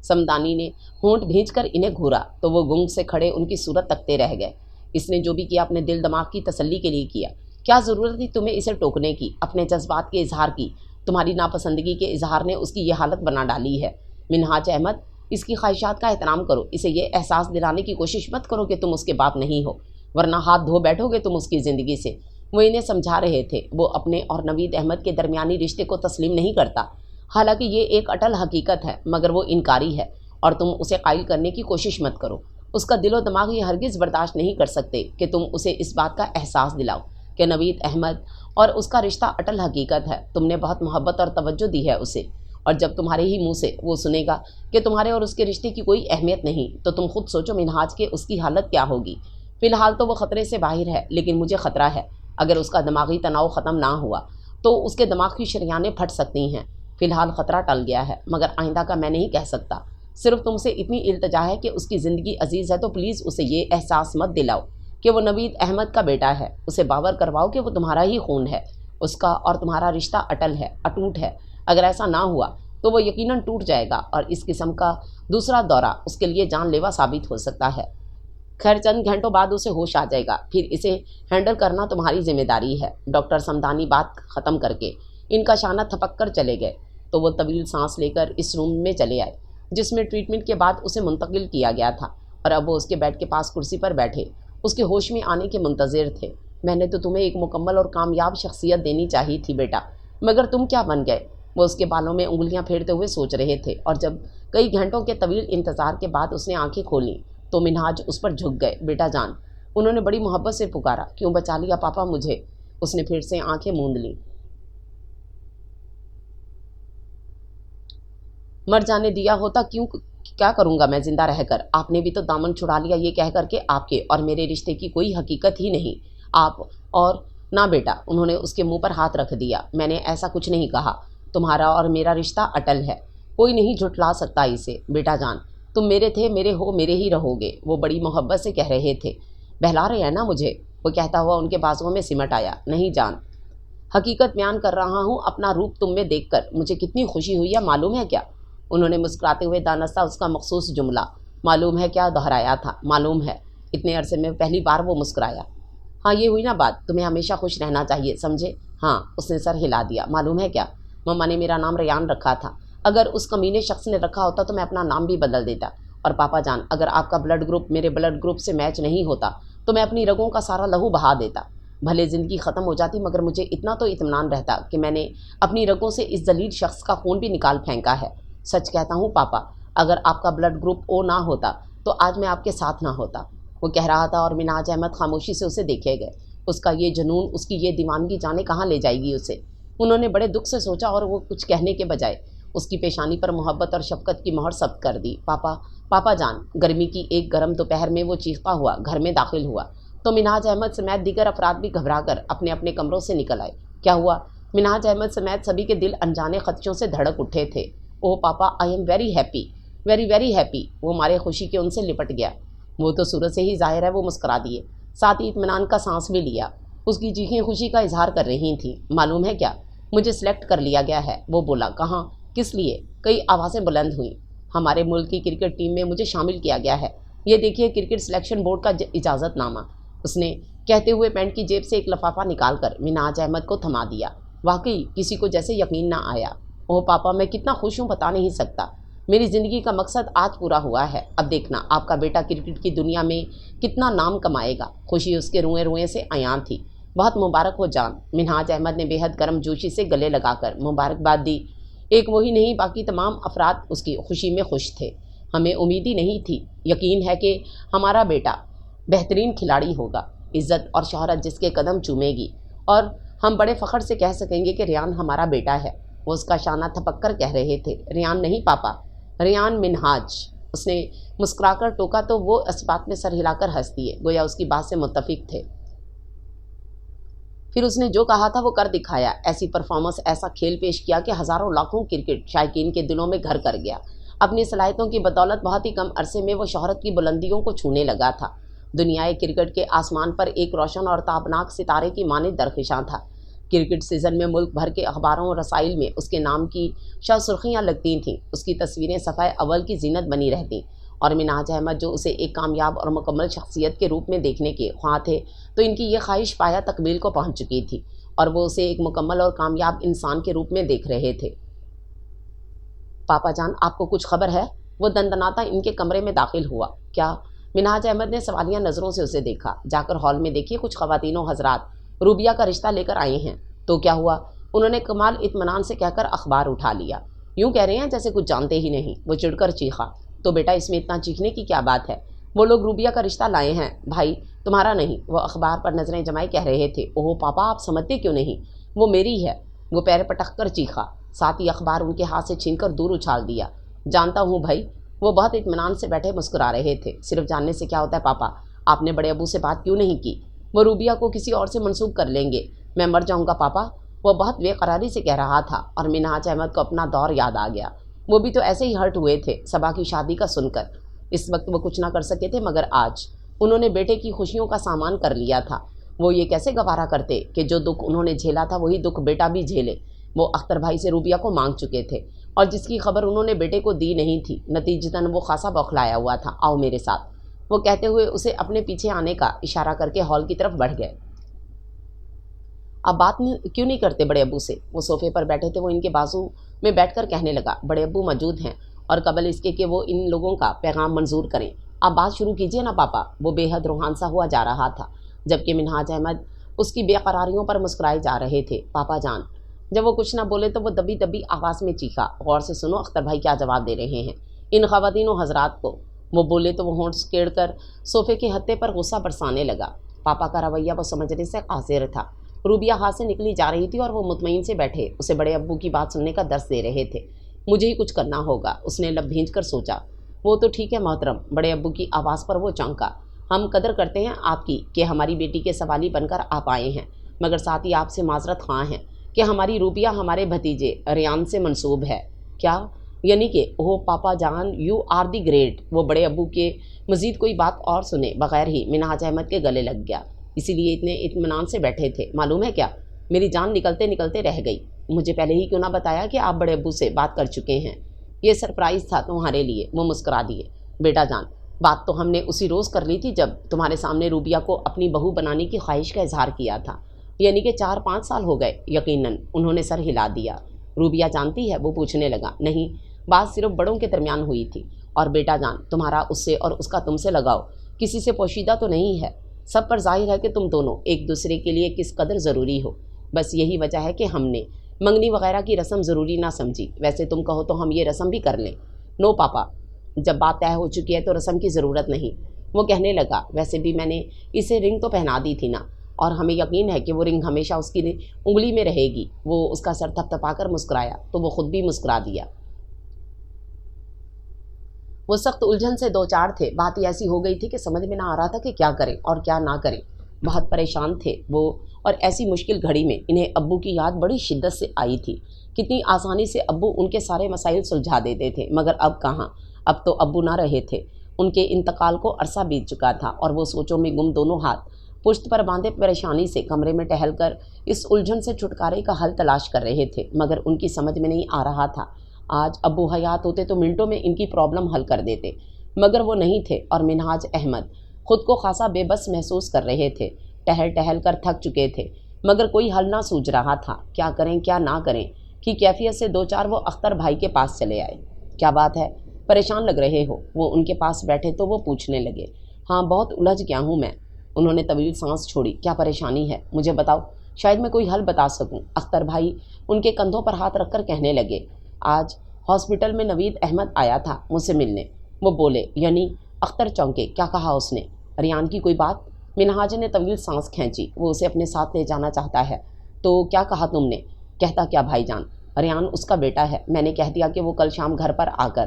سمدانی نے ہونٹ بھینچ کر انہیں گھورا تو وہ گنگ سے کھڑے ان کی صورت تکتے رہ گئے۔ اس نے جو بھی کیا اپنے دل دماغ کی تسلی کے لیے کیا۔ کیا ضرورت تھی تمہیں اسے ٹوکنے کی، اپنے جذبات کے اظہار کی؟ تمہاری ناپسندگی کے اظہار نے اس کی یہ حالت بنا ڈالی ہے۔ منہاج احمد، اس کی خواہشات کا احترام کرو، اسے یہ احساس دلانے کی کوشش مت کرو کہ تم اس کے باپ نہیں ہو، ورنہ ہاتھ دھو بیٹھو گے تم اس کی زندگی سے۔ وہ انہیں سمجھا رہے تھے۔ وہ اپنے اور نوید احمد کے درمیانی رشتے کو تسلیم نہیں کرتا، حالانکہ یہ ایک اٹل حقیقت ہے، مگر وہ انکاری ہے اور تم اسے قائل کرنے کی کوشش مت کرو۔ اس کا دل و دماغ یہ ہرگز برداشت نہیں کر سکتے کہ تم اسے اس بات کا احساس دلاؤ کہ نوید احمد اور اس کا رشتہ اٹل حقیقت ہے۔ تم نے بہت محبت اور توجہ دی ہے اسے، اور جب تمہارے ہی منہ سے وہ سنے گا کہ تمہارے اور اس کے رشتے کی کوئی اہمیت نہیں، تو تم خود سوچو منہاج کہ اس کی حالت کیا ہوگی۔ فی الحال تو وہ خطرے سے باہر ہے، لیکن مجھے خطرہ ہے اگر اس کا دماغی تناؤ ختم نہ ہوا تو اس کے دماغ کی شریانیں پھٹ سکتی ہیں۔ فی الحال خطرہ ٹل گیا ہے، مگر آئندہ کا میں نہیں کہہ سکتا۔ صرف تم سے اتنی التجا ہے کہ اس کی زندگی عزیز ہے تو پلیز اسے یہ احساس مت دلاؤ کہ وہ نوید احمد کا بیٹا ہے۔ اسے باور کرواؤ کہ وہ تمہارا ہی خون ہے، اس کا اور تمہارا رشتہ اٹل ہے، اٹوٹ ہے۔ اگر ایسا نہ ہوا تو وہ یقیناً ٹوٹ جائے گا اور اس قسم کا دوسرا دورہ اس کے لیے جان لیوا ثابت ہو سکتا ہے۔ خیر چند گھنٹوں بعد اسے ہوش آ جائے گا، پھر اسے ہینڈل کرنا تمہاری ذمہ داری ہے۔ ڈاکٹر سمدانی بات ختم کر کے ان کا شانہ تھپک کر چلے گئے تو وہ طویل سانس لے کر اس روم میں چلے آئے جس میں ٹریٹمنٹ کے بعد اسے منتقل کیا گیا تھا، اور اب وہ اس کے بیڈ کے پاس کرسی پر بیٹھے اس کے ہوش میں آنے کے منتظر تھے۔ میں نے تو تمہیں ایک مکمل اور کامیاب شخصیت دینی چاہی تھی بیٹا، مگر تم کیا بن گئے؟ وہ اس کے بالوں میں انگلیاں پھیرتے ہوئے سوچ رہے تھے، اور جب کئی گھنٹوں کے طویل انتظار کے بعد اس نے آنکھیں کھولیں تو منہاج اس پر جھک گئے۔ بیٹا جان، انہوں نے بڑی محبت سے پکارا، کیوں بچا لیا پاپا مجھے؟ اس نے پھر سے آنکھیں موند لیں۔ مر جانے دیا ہوتا کیا کروں گا میں زندہ رہ کر؟ آپ نے بھی تو دامن چھڑا لیا یہ کہہ کر کے آپ کے اور میرے رشتے کی کوئی حقیقت ہی نہیں۔ آپ اور نہ بیٹا، انہوں نے اس کے منہ پر ہاتھ رکھ دیا، میں نے ایسا کچھ نہیں کہا۔ تمہارا اور میرا رشتہ اٹل ہے، کوئی نہیں جھٹلا سکتا اسے۔ بیٹا جان، تم میرے تھے، میرے ہو، میرے ہی رہو گے، وہ بڑی محبت سے کہہ رہے تھے۔ بہلا رہے ہیں نا مجھے؟ وہ کہتا ہوا ان کے بازوؤں میں سمٹ آیا۔ نہیں جان، حقیقت بیان کر رہا ہوں، اپنا روپ تم میں دیکھ کر مجھے کتنی خوشی ہوئی ہے معلوم ہے کیا؟ انہوں نے مسکراتے ہوئے دانستہ اس کا مخصوص جملہ معلوم ہے کیا دہرایا تھا۔ معلوم ہے، اتنے عرصے میں پہلی بار وہ مسکرایا۔ ہاں یہ ہوئی نا بات، تمہیں ہمیشہ خوش رہنا چاہیے، سمجھے؟ ہاں، اس نے سر ہلا دیا۔ معلوم ہے کیا، مما نے میرا نام ریان رکھا تھا، اگر اس کمینے شخص نے رکھا ہوتا تو میں اپنا نام بھی بدل دیتا۔ اور پاپا جان، اگر آپ کا بلڈ گروپ میرے بلڈ گروپ سے میچ نہیں ہوتا تو میں اپنی رگوں کا سارا لہو بہا دیتا۔ بھلے زندگی ختم ہو جاتی مگر مجھے اتنا تو اطمینان رہتا کہ میں نے اپنی رگوں سے اس ذلیل شخص کا خون بھی نکال پھینکا ہے۔ سچ کہتا ہوں پاپا، اگر آپ کا بلڈ گروپ او نہ ہوتا تو آج میں آپ کے ساتھ نہ ہوتا۔ وہ کہہ رہا تھا اور منہاج احمد خاموشی سے اسے دیکھے گئے۔ اس کا یہ جنون، اس کی یہ دیوانگی جانے کہاں لے جائے گی اسے۔ انہوں نے بڑے دکھ سے سوچا اور وہ کچھ کہنے کے بجائے اس کی پیشانی پر محبت اور شفقت کی مہر ثبت کر دی۔ پاپا جان، گرمی کی ایک گرم دوپہر میں وہ چیختا ہوا گھر میں داخل ہوا تو منہاج احمد سمیت دیگر افراد بھی گھبرا کر اپنے اپنے کمروں سے نکل آئے۔ کیا ہوا؟ منہاج احمد سمیت سبھی کے دل انجانے خدشوں سے دھڑک اٹھے تھے۔ Oh papa, I am very happy, very very happy. وہ مارے خوشی کے ان سے لپٹ گیا۔ وہ تو صورت سے ہی ظاہر ہے وہ مسکرا دیے، ساتھ ہی اطمینان کا سانس بھی لیا۔ اس کی چیخیں خوشی کا اظہار کر رہی تھیں۔ معلوم ہے کیا، مجھے سلیکٹ کر لیا گیا ہے، وہ بولا۔ کہاں؟ کس لیے؟ کئی آوازیں بلند ہوئیں۔ ہمارے ملک کی کرکٹ ٹیم میں مجھے شامل کیا گیا ہے، یہ دیکھیے کرکٹ سلیکشن بورڈ کا اجازت نامہ۔ اس نے کہتے ہوئے پینٹ کی جیب سے ایک لفافہ نکال کر منہاج احمد کو تھما دیا۔ واقعی کسی کو جیسے یقین نہ آیا۔ اوہ پاپا، میں کتنا خوش ہوں بتا نہیں سکتا، میری زندگی کا مقصد آج پورا ہوا ہے۔ اب دیکھنا آپ کا بیٹا کرکٹ کی دنیا میں کتنا نام کمائے گا۔ خوشی اس کے روئیں روئیں سے عیاں تھی۔ بہت مبارک ہو جان، منہاج احمد نے بے حد گرم جوشی سے گلے لگا کر مبارکباد دی۔ ایک وہی نہیں، باقی تمام افراد اس کی خوشی میں خوش تھے۔ ہمیں امید ہی نہیں تھی، یقین ہے کہ ہمارا بیٹا بہترین کھلاڑی ہوگا، عزت اور شہرت جس کے قدم چومے گی، اور ہم بڑے فخر سے کہہ سکیں گے کہ ریان ہمارا بیٹا ہے۔ وہ اس کا شانہ تھپک کر کہہ رہے تھے۔ ریان نہیں پاپا، ریان منہاج۔ اس نے مسکرا کر ٹوکا تو وہ اس بات میں سر ہلا کر ہنس دیے، گویا اس کی بات سے متفق تھے۔ پھر اس نے جو کہا تھا وہ کر دکھایا۔ ایسی پرفارمنس، ایسا کھیل پیش کیا کہ ہزاروں لاکھوں کرکٹ شائقین کے دلوں میں گھر کر گیا۔ اپنی صلاحیتوں کی بدولت بہت ہی کم عرصے میں وہ شہرت کی بلندیوں کو چھونے لگا تھا۔ دنیائے کرکٹ کے آسمان پر ایک روشن اور تابناک ستارے کی مانند درخشاں تھا۔ کرکٹ سیزن میں ملک بھر کے اخباروں اور رسائل میں اس کے نام کی شہ سرخیاں لگتی تھیں، اس کی تصویریں صفحہ اول کی زینت بنی رہتیں، اور منہاج احمد جو اسے ایک کامیاب اور مکمل شخصیت کے روپ میں دیکھنے کے خواہاں تھے، تو ان کی یہ خواہش پایہ تکمیل کو پہنچ چکی تھی اور وہ اسے ایک مکمل اور کامیاب انسان کے روپ میں دیکھ رہے تھے۔ پاپا جان، آپ کو کچھ خبر ہے؟ وہ دندناتا ان کے کمرے میں داخل ہوا۔ کیا؟ منہاج احمد نے سوالیہ نظروں سے اسے دیکھا۔ جا کر ہال میں دیکھیے، کچھ خواتین و حضرات روبیہ کا رشتہ لے کر آئے ہیں۔ تو کیا ہوا؟ انہوں نے کمال اطمینان سے کہہ کر اخبار اٹھا لیا۔ یوں کہہ رہے ہیں جیسے کچھ جانتے ہی نہیں۔ وہ چڑھ کر چیخا۔ تو بیٹا اس میں اتنا چیخنے کی کیا بات ہے؟ وہ لوگ روبیہ کا رشتہ لائے ہیں بھائی، تمہارا نہیں۔ وہ اخبار پر نظریں جمائے کہہ رہے تھے۔ اوہ پاپا، آپ سمجھتے کیوں نہیں؟ وہ میری ہے۔ وہ پیر پٹک کر چیخا، ساتھ ہی اخبار ان کے ہاتھ سے چھین کر دور اچھال دیا۔ جانتا ہوں بھائی۔ وہ بہت اطمینان سے بیٹھے مسکرا رہے تھے۔ صرف جاننے سے کیا ہوتا ہے پاپا، آپ نے بڑے ابو سے بات کیوں نہیں کی؟ وہ روبیہ کو کسی اور سے منسوب کر لیں گے۔ میں مر جاؤں گا پاپا، وہ بہت بے قراری سے کہہ رہا تھا، اور منہاج احمد کو اپنا دور یاد آ گیا۔ وہ بھی تو ایسے ہی ہرٹ ہوئے تھے صبا کی شادی کا سن کر۔ اس وقت وہ کچھ نہ کر سکے تھے، مگر آج انہوں نے بیٹے کی خوشیوں کا سامان کر لیا تھا۔ وہ یہ کیسے گوارا کرتے کہ جو دکھ انہوں نے جھیلا تھا وہی دکھ بیٹا بھی جھیلے۔ وہ اختر بھائی سے روبیہ کو مانگ چکے تھے، اور جس کی خبر انہوں نے بیٹے کو دی نہیں تھی، نتیجتاً وہ خاصا بوکھلایا ہوا تھا۔ آؤ میرے ساتھ، وہ کہتے ہوئے اسے اپنے پیچھے آنے کا اشارہ کر کے ہال کی طرف بڑھ گئے۔ اب بات کیوں نہیں کرتے بڑے ابو سے؟ وہ صوفے پر بیٹھے تھے، وہ ان کے بازو میں بیٹھ کر کہنے لگا۔ بڑے ابو موجود ہیں، اور قبل اس کے کہ وہ ان لوگوں کا پیغام منظور کریں، آپ بات شروع کیجئے نا پاپا۔ وہ بے حد روحان سا ہوا جا رہا تھا، جبکہ منہاج احمد اس کی بے قراریوں پر مسکرائے جا رہے تھے۔ پاپا جان، جب وہ کچھ نہ بولے تو وہ دبی دبی آواز میں چیخا، غور سے سنو اختر بھائی کیا جواب دے رہے ہیں ان خواتین و حضرات کو۔ وہ بولے تو وہ ہونٹ سکیڑ کر صوفے کے ہتھے پر غصہ برسانے لگا۔ پاپا کا رویہ وہ سمجھنے سے قاصر تھا۔ روبیہ ہاتھ سے نکلی جا رہی تھی اور وہ مطمئن سے بیٹھے اسے بڑے ابو کی بات سننے کا درس دے رہے تھے۔ مجھے ہی کچھ کرنا ہوگا، اس نے لب بھینج کر سوچا۔ وہ تو ٹھیک ہے محترم، بڑے ابو کی آواز پر وہ چونکا۔ ہم قدر کرتے ہیں آپ کی کہ ہماری بیٹی کے سوالی بن کر آپ آئے ہیں، مگر ساتھ ہی آپ سے معذرت خواہ ہیں کہ ہماری روبیہ ہمارے بھتیجے ریان سے منسوب ہے۔ کیا؟ یعنی کہ اوہ پاپا جان، یو آر دی گریٹ۔ وہ بڑے ابو کے مزید کوئی بات اور سنے بغیر ہی منہاج احمد کے گلے لگ گیا، اسی لیے اتنے اطمینان سے بیٹھے تھے۔ معلوم ہے کیا، میری جان نکلتے نکلتے رہ گئی، مجھے پہلے ہی کیوں نہ بتایا کہ آپ بڑے ابو سے بات کر چکے ہیں؟ یہ سرپرائز تھا تمہارے لیے۔ وہ مسکرا دیے۔ بیٹا جان، بات تو ہم نے اسی روز کر لی تھی جب تمہارے سامنے روبیہ کو اپنی بہو بنانے کی خواہش کا اظہار کیا تھا، یعنی کہ 4-5 سال ہو گئے۔ یقیناً انہوں نے سر ہلا دیا۔ روبیہ جانتی ہے؟ وہ پوچھنے لگا۔ نہیں، بات صرف بڑوں کے درمیان ہوئی تھی۔ اور بیٹا جان، تمہارا اس سے اور اس کا تم سے لگاؤ کسی سے پوشیدہ تو نہیں ہے، سب پر ظاہر ہے کہ تم دونوں ایک دوسرے کے لیے کس قدر ضروری ہو۔ بس یہی وجہ ہے کہ ہم نے منگنی وغیرہ کی رسم ضروری نہ سمجھی، ویسے تم کہو تو ہم یہ رسم بھی کر لیں۔ نو پاپا، جب بات طے ہو چکی ہے تو رسم کی ضرورت نہیں۔ وہ کہنے لگا، ویسے بھی میں نے اسے رنگ تو پہنا دی تھی نا، اور ہمیں یقین ہے کہ وہ رنگ ہمیشہ اس کی انگلی میں رہے گی۔ وہ اس کا سر تھپتھپا کر مسکرایا تو وہ خود بھی مسکرا دیا۔ وہ سخت الجھن سے دو چار تھے۔ بات یہ ایسی ہو گئی تھی کہ سمجھ میں نہ آ رہا تھا کہ کیا کریں اور کیا نہ کریں۔ بہت پریشان تھے وہ، اور ایسی مشکل گھڑی میں انہیں ابو کی یاد بڑی شدت سے آئی تھی۔ کتنی آسانی سے ابو ان کے سارے مسائل سلجھا دیتے تھے، مگر اب کہاں؟ اب تو ابو نہ رہے تھے۔ ان کے انتقال کو عرصہ بیت چکا تھا اور وہ سوچوں میں گم، دونوں ہاتھ پشت پر باندھے پریشانی سے کمرے میں ٹہل کر اس الجھن سے چھٹکارے کا حل تلاش کر رہے تھے، مگر ان کی سمجھ میں نہیں آ رہا تھا۔ آج ابو حیات ہوتے تو منٹوں میں ان کی پرابلم حل کر دیتے، مگر وہ نہیں تھے، اور منہاج احمد خود کو خاصا بے بس محسوس کر رہے تھے۔ ٹہل ٹہل کر تھک چکے تھے، مگر کوئی حل نہ سوچ رہا تھا۔ کیا کریں کیا نہ کریں کی کیفیت سے دو چار وہ اختر بھائی کے پاس چلے آئے۔ کیا بات ہے؟ پریشان لگ رہے ہو؟ وہ ان کے پاس بیٹھے تو وہ پوچھنے لگے۔ ہاں، بہت الجھ گیا ہوں میں۔ انہوں نے طویل سانس چھوڑی۔ کیا پریشانی ہے؟ مجھے بتاؤ، شاید میں کوئی حل بتا سکوں۔ اختر بھائی ان کے کندھوں پر ہاتھ رکھ کر کہنے لگے۔ آج ہاسپٹل میں نوید احمد آیا تھا مجھ سے ملنے۔ وہ بولے، یعنی؟ اختر چونکے۔ کیا کہا اس نے؟ ریان کی کوئی بات؟ منہاج نے طویل سانس کھینچی۔ وہ اسے اپنے ساتھ لے جانا چاہتا ہے۔ تو کیا کہا تم نے؟ کہتا کیا بھائی جان، ریان اس کا بیٹا ہے۔ میں نے کہہ دیا کہ وہ کل شام گھر پر آ کر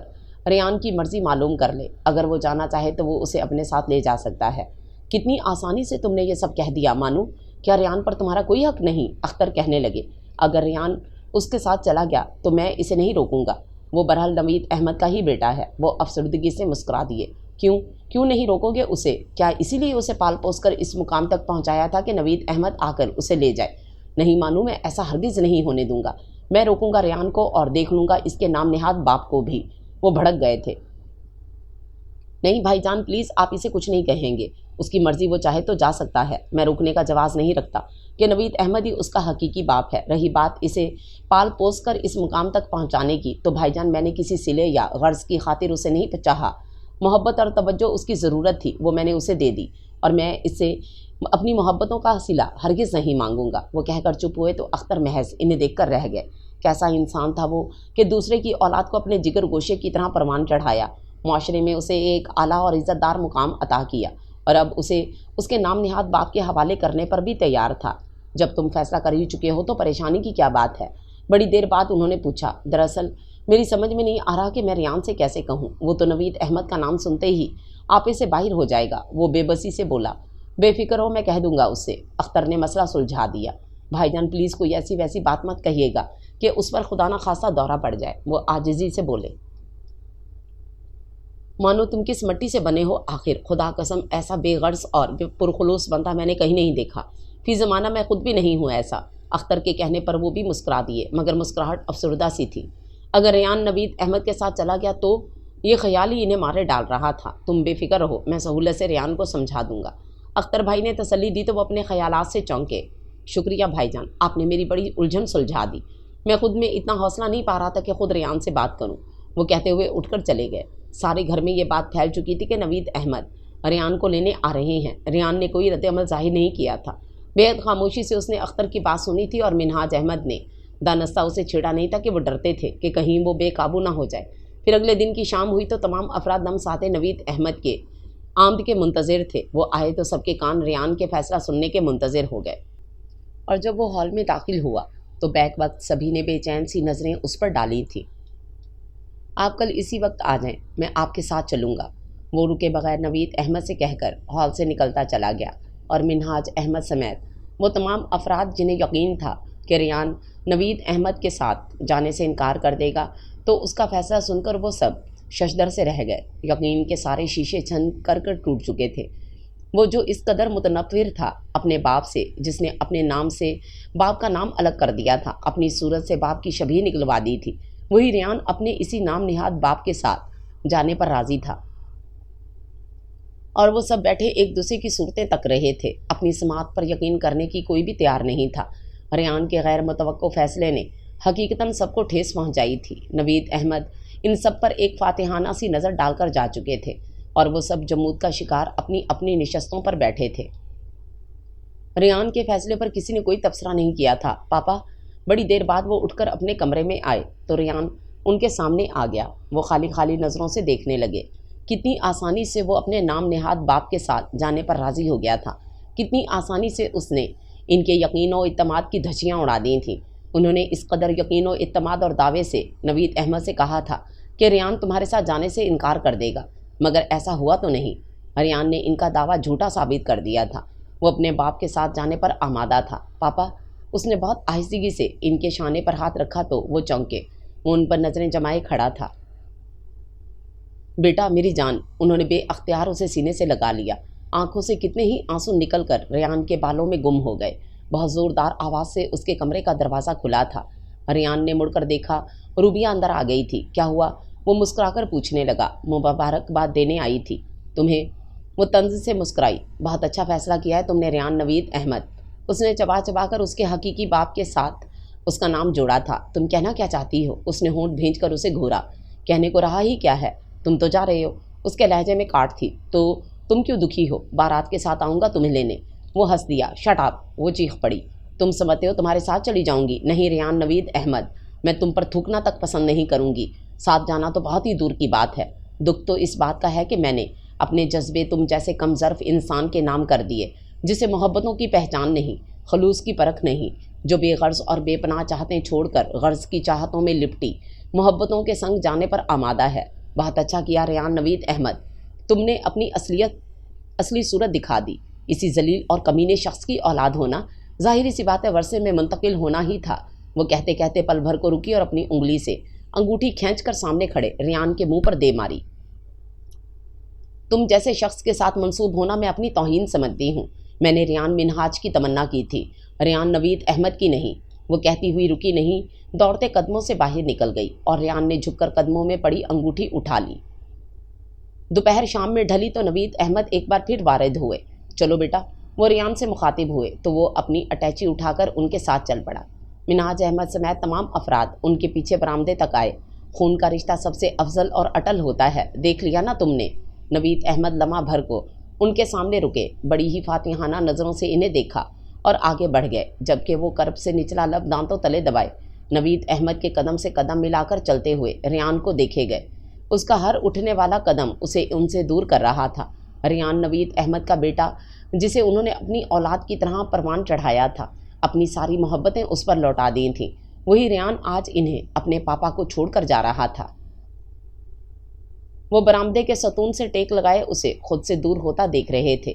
ریان کی مرضی معلوم کر لے، اگر وہ جانا چاہے تو وہ اسے اپنے ساتھ لے جا سکتا ہے۔ کتنی آسانی سے تم نے یہ سب کہہ دیا مانو، کیا ریان پر تمہارا کوئی حق نہیں؟ اختر کہنے لگے۔ اگر ریان اس کے ساتھ چلا گیا تو میں اسے نہیں روکوں گا، وہ برحال نوید احمد کا ہی بیٹا ہے۔ وہ افسردگی سے مسکرا دیے۔ کیوں نہیں روکو گے اسے؟ کیا اسی لیے اسے پال پوس کر اس مقام تک پہنچایا تھا کہ نوید احمد آ کر اسے لے جائے؟ نہیں مانو، میں ایسا ہرگز نہیں ہونے دوں گا۔ میں روکوں گا ریان کو، اور دیکھ لوں گا اس کے نام نہاد باپ کو بھی۔ وہ بھڑک گئے تھے۔ نہیں بھائی جان، پلیز آپ اسے کچھ نہیں کہیں گے، اس کی مرضی، وہ چاہے تو جا سکتا ہے۔ میں روکنے کا جواز نہیں رکھتا کہ نوید احمد ہی اس کا حقیقی باپ ہے۔ رہی بات اسے پال پوس کر اس مقام تک پہنچانے کی، تو بھائی جان میں نے کسی صلے یا غرض کی خاطر اسے نہیں چاہا۔ محبت اور توجہ اس کی ضرورت تھی، وہ میں نے اسے دے دی، اور میں اس سے اپنی محبتوں کا صلہ ہرگز نہیں مانگوں گا۔ وہ کہہ کر چپ ہوئے تو اختر محض انہیں دیکھ کر رہ گئے۔ کیسا انسان تھا وہ کہ دوسرے کی اولاد کو اپنے جگر گوشے کی طرح پروان چڑھایا، معاشرے میں اسے ایک اعلیٰ اور عزت دار مقام عطا کیا، اور اب اسے اس کے نام نہاد باپ کے حوالے کرنے پر بھی تیار تھا۔ جب تم فیصلہ کر ہی چکے ہو تو پریشانی کی کیا بات ہے؟ بڑی دیر بعد انہوں نے پوچھا۔ دراصل میری سمجھ میں نہیں آ رہا کہ میں ریان سے کیسے کہوں، وہ تو نوید احمد کا نام سنتے ہی آپے سے باہر ہو جائے گا۔ وہ بے بسی سے بولا۔ بے فکر ہو، میں کہہ دوں گا اس سے۔ اختر نے مسئلہ سلجھا دیا۔ بھائی جان پلیز کوئی ایسی ویسی بات مت کہیے گا کہ اس پر خدا نہ خواستہ دورہ پڑ جائے۔ وہ عاجزی سے بولے۔ مانو تم کس مٹی سے بنے ہو آخر، خدا قسم ایسا بے غرض اور پرخلوص بندہ میں نے کہیں نہیں دیکھا، فی زمانہ میں خود بھی نہیں ہوں ایسا۔ اختر کے کہنے پر وہ بھی مسکرا دیے، مگر مسکراہٹ افسردہ سی تھی۔ اگر ریان نوید احمد کے ساتھ چلا گیا تو یہ خیال ہی انہیں مارے ڈال رہا تھا۔ تم بے فکر رہو، میں سہولت سے ریان کو سمجھا دوں گا۔ اختر بھائی نے تسلی دی تو وہ اپنے خیالات سے چونکے۔ شکریہ بھائی جان، آپ نے میری بڑی الجھن سلجھا دی۔ میں خود میں اتنا حوصلہ نہیں پا رہا تھا کہ خود ریان سے بات کروں۔ وہ کہتے ہوئے اٹھ کر چلے گئے۔ سارے گھر میں یہ بات پھیل چکی تھی کہ نوید احمد ریان کو لینے آ رہے ہیں۔ ریان نے کوئی رد عمل ظاہر نہیں کیا تھا۔ بے حد خاموشی سے اس نے اختر کی بات سنی تھی، اور منہاج احمد نے دانستہ اسے چھیڑا نہیں تھا کہ وہ ڈرتے تھے کہ کہیں وہ بے قابو نہ ہو جائے۔ پھر اگلے دن کی شام ہوئی تو تمام افراد دم ساتھ نوید احمد کے آمد کے منتظر تھے۔ وہ آئے تو سب کے کان ریان کے فیصلہ سننے کے منتظر ہو گئے، اور جب وہ ہال میں داخل ہوا تو بیک وقت سبھی نے بے چین سی نظریں اس پر ڈالی تھیں۔ آپ کل اسی وقت آ جائیں، میں آپ کے ساتھ چلوں گا، وہ رکے بغیر نوید احمد سے کہہ کر ہال سے نکلتا چلا گیا، اور منہاج احمد سمیت وہ تمام افراد جنہیں یقین تھا کہ ریان نوید احمد کے ساتھ جانے سے انکار کر دے گا، تو اس کا فیصلہ سن کر وہ سب ششدر سے رہ گئے۔ یقین کے سارے شیشے چھن کر ٹوٹ چکے تھے۔ وہ جو اس قدر متنفر تھا اپنے باپ سے، جس نے اپنے نام سے باپ کا نام الگ کر دیا تھا، اپنی صورت سے باپ کی شبیہ نکلوا دی تھی، وہی ریان اپنے اسی نام نہاد باپ کے ساتھ جانے پر راضی تھا، اور وہ سب بیٹھے ایک دوسرے کی صورتیں تک رہے تھے۔ اپنی سماعت پر یقین کرنے کی کوئی بھی تیار نہیں تھا۔ ریان کے غیر متوقع فیصلے نے حقیقتاً سب کو ٹھیس پہنچائی تھی۔ نوید احمد ان سب پر ایک فاتحانہ سی نظر ڈال کر جا چکے تھے، اور وہ سب جمود کا شکار اپنی اپنی نشستوں پر بیٹھے تھے۔ ریان کے فیصلے پر کسی نے کوئی تبصرہ نہیں کیا تھا۔ پاپا، بڑی دیر بعد وہ اٹھ کر اپنے کمرے میں آئے تو ریان ان کے سامنے آ گیا۔ وہ خالی خالی نظروں سے دیکھنے لگے۔ کتنی آسانی سے وہ اپنے نام نہاد باپ کے ساتھ جانے پر راضی ہو گیا تھا، کتنی آسانی سے اس نے ان کے یقین و اعتماد کی دھجیاں اڑا دی تھیں۔ انہوں نے اس قدر یقین و اعتماد اور دعوے سے نوید احمد سے کہا تھا کہ ریان تمہارے ساتھ جانے سے انکار کر دے گا، مگر ایسا ہوا تو نہیں۔ ریان نے ان کا دعویٰ جھوٹا ثابت کر دیا تھا۔ وہ اپنے باپ کے ساتھ جانے پر آمادہ تھا۔ پاپا، اس نے بہت آہستگی سے ان کے شانے پر ہاتھ رکھا تو وہ چونکے۔ وہ ان پر نظریں جمائے کھڑا تھا۔ بیٹا میری جان، انہوں نے بے اختیار اسے سینے سے لگا لیا۔ آنکھوں سے کتنے ہی آنسو نکل کر ریان کے بالوں میں گم ہو گئے۔ بہت زوردار آواز سے اس کے کمرے کا دروازہ کھلا تھا۔ ریان نے مڑ کر دیکھا، روبیہ اندر آ گئی تھی۔ کیا ہوا؟ وہ مسکرا کر پوچھنے لگا۔ مبارکباد دینے آئی تھی تمہیں، وہ طنز سے مسکرائی۔ بہت اچھا فیصلہ کیا ہے تم نے ریان نوید احمد، اس نے چبا چبا کر اس کے حقیقی باپ کے ساتھ اس کا نام جوڑا تھا۔ تم کہنا کیا چاہتی ہو؟ اس نے ہونٹ بھینچ کر اسے گھورا۔ کہنے کو رہا ہی کیا ہے، تم تو جا رہے ہو، اس کے لہجے میں کاٹ تھی۔ تو تم کیوں دکھی ہو؟ بارات کے ساتھ آؤں گا تمہیں لینے۔ وہ ہنس دیا۔ شٹ اپ، وہ چیخ پڑی۔ تم سمجھتے ہو تمہارے ساتھ چلی جاؤں گی؟ نہیں ریان نوید احمد، میں تم پر تھوکنا تک پسند نہیں کروں گی۔ ساتھ جانا تو بہت ہی دور کی بات ہے۔ دکھ تو اس بات کا ہے کہ میں نے اپنے جذبے تم جیسے کم ظرف انسان کے نام کر دیے، جسے محبتوں کی پہچان نہیں، خلوص کی پرکھ نہیں، جو بے غرض اور بے پناہ چاہتیں چھوڑ کر غرض کی چاہتوں میں لپٹی محبتوں کے سنگ جانے پر آمادہ ہے۔ بہت اچھا کیا ریان نوید احمد، تم نے اپنی اصلی صورت دکھا دی۔ اسی ذلیل اور کمینے شخص کی اولاد ہونا ظاہری سی بات ہے ورثے میں منتقل ہونا ہی تھا۔ وہ کہتے کہتے پل بھر کو رکی اور اپنی انگلی سے انگوٹھی کھینچ کر سامنے کھڑے ریان کے منہ پر دے ماری۔ تم جیسے شخص کے ساتھ منسوب ہونا میں اپنی توہین سمجھتی ہوں۔ میں نے ریان منہاج کی تمنا کی تھی، ریان نوید احمد کی نہیں۔ وہ کہتی ہوئی رکی نہیں، دوڑتے قدموں سے باہر نکل گئی اور ریان نے جھک کر قدموں میں پڑی انگوٹھی اٹھا لی۔ دوپہر شام میں ڈھلی تو نوید احمد ایک بار پھر وارد ہوئے۔ چلو بیٹا، وہ ریان سے مخاطب ہوئے تو وہ اپنی اٹیچی اٹھا کر ان کے ساتھ چل پڑا۔ منہاج احمد سمیت تمام افراد ان کے پیچھے برآمدے تک آئے۔ خون کا رشتہ سب سے افضل اور اٹل ہوتا ہے، دیکھ لیا نا تم نے؟ نوید احمد لمحہ بھر کو ان کے سامنے رکے، بڑی ہی فاتحانہ نظروں سے انہیں دیکھا اور آگے بڑھ گئے، جبکہ وہ کرب سے نچلا لب دانتوں تلے دبائے نوید احمد کے قدم سے قدم ملا کر چلتے ہوئے ریان کو دیکھے گئے۔ اس کا ہر اٹھنے والا قدم اسے ان سے دور کر رہا تھا۔ ریان نوید احمد کا بیٹا، جسے انہوں نے اپنی اولاد کی طرح پروان چڑھایا تھا، اپنی ساری محبتیں اس پر لوٹا دی تھیں، وہی ریان آج انہیں اپنے پاپا کو چھوڑ کر جا رہا تھا۔ وہ برآمدے کے ستون سے ٹیک لگائے اسے خود سے دور ہوتا دیکھ رہے تھے۔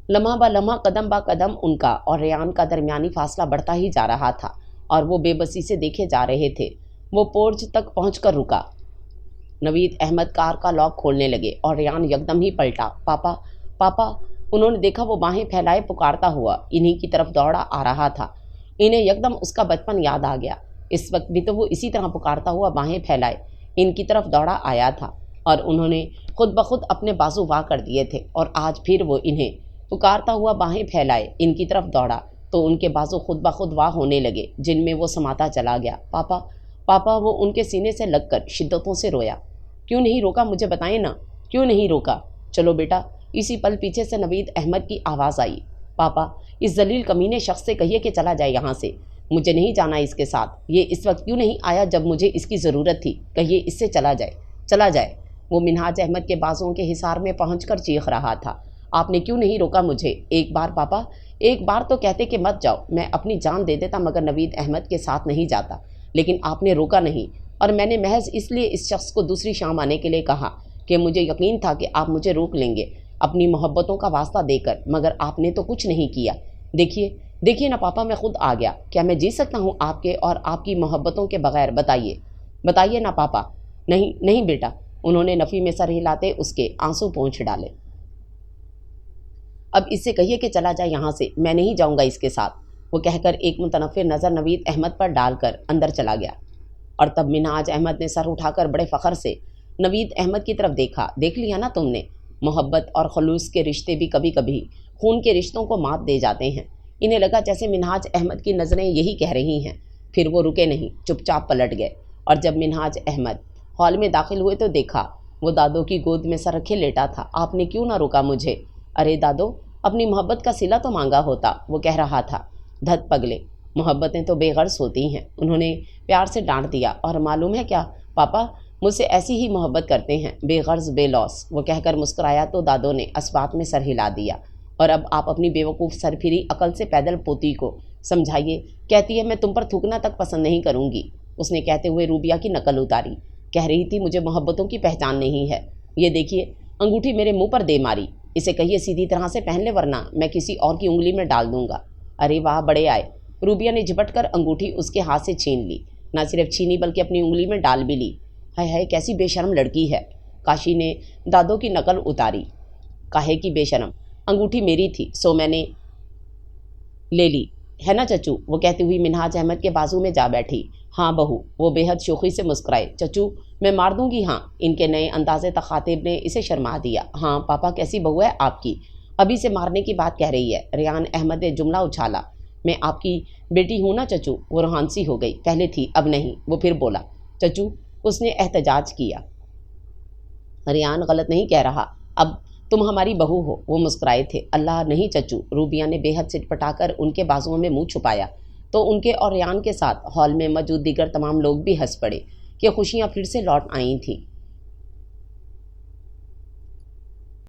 لمحہ با لمحہ قدم با قدم ان کا اور ریان کا درمیانی فاصلہ بڑھتا ہی جا رہا تھا اور وہ بے بسی سے دیکھے جا رہے تھے۔ وہ پورچ تک پہنچ کر رکا۔ نوید احمد کار کا لاک کھولنے لگے اور ریان یکدم ہی پلٹا۔ پاپا، پاپا! انہوں نے دیکھا وہ باہیں پھیلائے پکارتا ہوا انہی کی طرف دوڑا آ رہا تھا۔ انہیں یکدم اس کا بچپن یاد آ گیا۔ اس وقت بھی تو وہ اسی طرح پکارتا ہوا باہیں پھیلائے ان کی طرف دوڑا آیا تھا، اور انہوں نے خود بخود اپنے بازو واہ کر دیے تھے، اور آج پھر وہ انہیں پکارتا ہوا باہیں پھیلائے ان کی طرف دوڑا تو ان کے بازو خود بخود واہ ہونے لگے، جن میں وہ سماتا چلا گیا۔ پاپا، پاپا! وہ ان کے سینے سے لگ کر شدتوں سے رویا۔ کیوں نہیں روکا؟ مجھے بتائیں نا، کیوں نہیں روکا؟ چلو بیٹا۔ اسی پل پیچھے سے نوید احمد کی آواز آئی۔ پاپا، اس ذلیل کمینے شخص سے کہیے کہ چلا جائے یہاں سے، مجھے نہیں جانا اس کے ساتھ۔ یہ اس وقت کیوں نہیں آیا جب مجھے اس کی ضرورت تھی؟ کہیے اس سے چلا جائے، چلا جائے۔ وہ منہاج احمد کے بازوؤں کے حصار میں پہنچ کر چیخ رہا تھا۔ آپ نے کیوں نہیں روکا مجھے؟ ایک بار پاپا، ایک بار تو کہتے کہ مت جاؤ، میں اپنی جان دے دیتا مگر نوید احمد کے ساتھ نہیں جاتا، لیکن آپ نے روکا نہیں، اور میں نے محض اس لیے اس شخص کو دوسری شام آنے کے لیے کہا کہ مجھے یقین تھا کہ آپ مجھے روک لیں گے اپنی محبتوں کا واسطہ دے کر، مگر آپ نے تو کچھ نہیں کیا۔ دیکھیے نا پاپا، میں خود آ گیا۔ کیا میں جی سکتا ہوں آپ کے اور آپ کی محبتوں کے بغیر؟ بتائیے نا پاپا۔ نہیں بیٹا، انہوں نے نفی میں سر ہلاتے اس کے آنسو پونچھ ڈالے۔ اب اس سے کہیے کہ چلا جائے یہاں سے، میں نہیں جاؤں گا اس کے ساتھ۔ وہ کہہ کر ایک متنفر نظر نوید احمد پر ڈال کر اندر چلا گیا، اور تب منہاج احمد نے سر اٹھا کر بڑے فخر سے نوید احمد کی طرف دیکھا۔ دیکھ لیا نا تم نے، محبت اور خلوص کے رشتے بھی کبھی کبھی خون کے رشتوں کو مات دے جاتے ہیں۔ انہیں لگا جیسے منہاج احمد کی نظریں یہی کہہ رہی ہیں۔ پھر وہ رکے نہیں، چپ چاپ پلٹ گئے، اور جب منہاج احمد ہال میں داخل ہوئے تو دیکھا وہ دادو کی گود میں سر رکھے لیٹا تھا۔ آپ نے کیوں نہ روکا مجھے؟ ارے دادو، اپنی محبت کا صلہ تو مانگا ہوتا، وہ کہہ رہا تھا۔ دھت پگلے، محبتیں تو بے غرض ہوتی ہیں، انہوں نے پیار سے ڈانٹ دیا۔ اور معلوم ہے کیا پاپا مجھ سے ایسی ہی محبت کرتے ہیں، بے غرض بے لوث۔ وہ کہہ کر مسکرایا تو دادو نے اسبات میں سر ہلا دیا۔ اور اب آپ اپنی بیوقوف سرپھری عقل سے پیدل پوتی کو سمجھائیے، کہتی ہے میں تم پر تھوکنا تک پسند نہیں کروں گی۔ اس نے کہتے ہوئے روبیہ کی نقل اتاری، کہہ رہی تھی مجھے محبتوں کی پہچان نہیں ہے۔ یہ دیکھیے انگوٹھی میرے منہ پر دے ماری، اسے کہیے سیدھی طرح سے پہن لے ورنہ میں کسی اور کی انگلی میں ڈال دوں گا۔ ارے واہ بڑے آئے، روبیہ نے جھپٹ کر انگوٹھی اس کے ہاتھ سے چھین لی، نہ صرف چھینی بلکہ اپنی انگلی میں ڈال بھی لی۔ ہائے ہائے کیسی بے شرم لڑکی ہے۔ کاشی نے دادو کی نقل اتاری، کاہے کی بے شرم، انگوٹھی میری تھی سو میں نے لے لی ہے نا چچو؟ وہ کہتی ہوئی منہاج احمد کے بازو میں جا بیٹھی۔ ہاں بہو، وہ بے حد شوخی سے مسکرائے۔ چچو میں مار دوں گی ہاں۔ ان کے نئے انداز تخاطب نے اسے شرما دیا۔ ہاں پاپا کیسی بہو ہے آپ کی، ابھی سے مارنے کی بات کہہ رہی ہے۔ ریان احمد نے جملہ اچھالا، میں آپ کی بیٹی ہوں نا چچو؟ وہ روحان سی ہو گئی، پہلے تھی اب نہیں۔ وہ پھر بولا چچو، اس نے احتجاج کیا۔ ریان غلط نہیں کہہ رہا، اب تم ہماری بہو ہو۔ وہ مسکرائے تھے۔ اللہ نہیں چچو، روبیہ نے بے حد سٹپٹا کر ان کے بازوؤں میں منہ چھپایا تو ان کے اور ریان کے ساتھ ہال میں موجود دیگر تمام لوگ بھی ہنس پڑے کہ خوشیاں پھر سے لوٹ آئی تھیں۔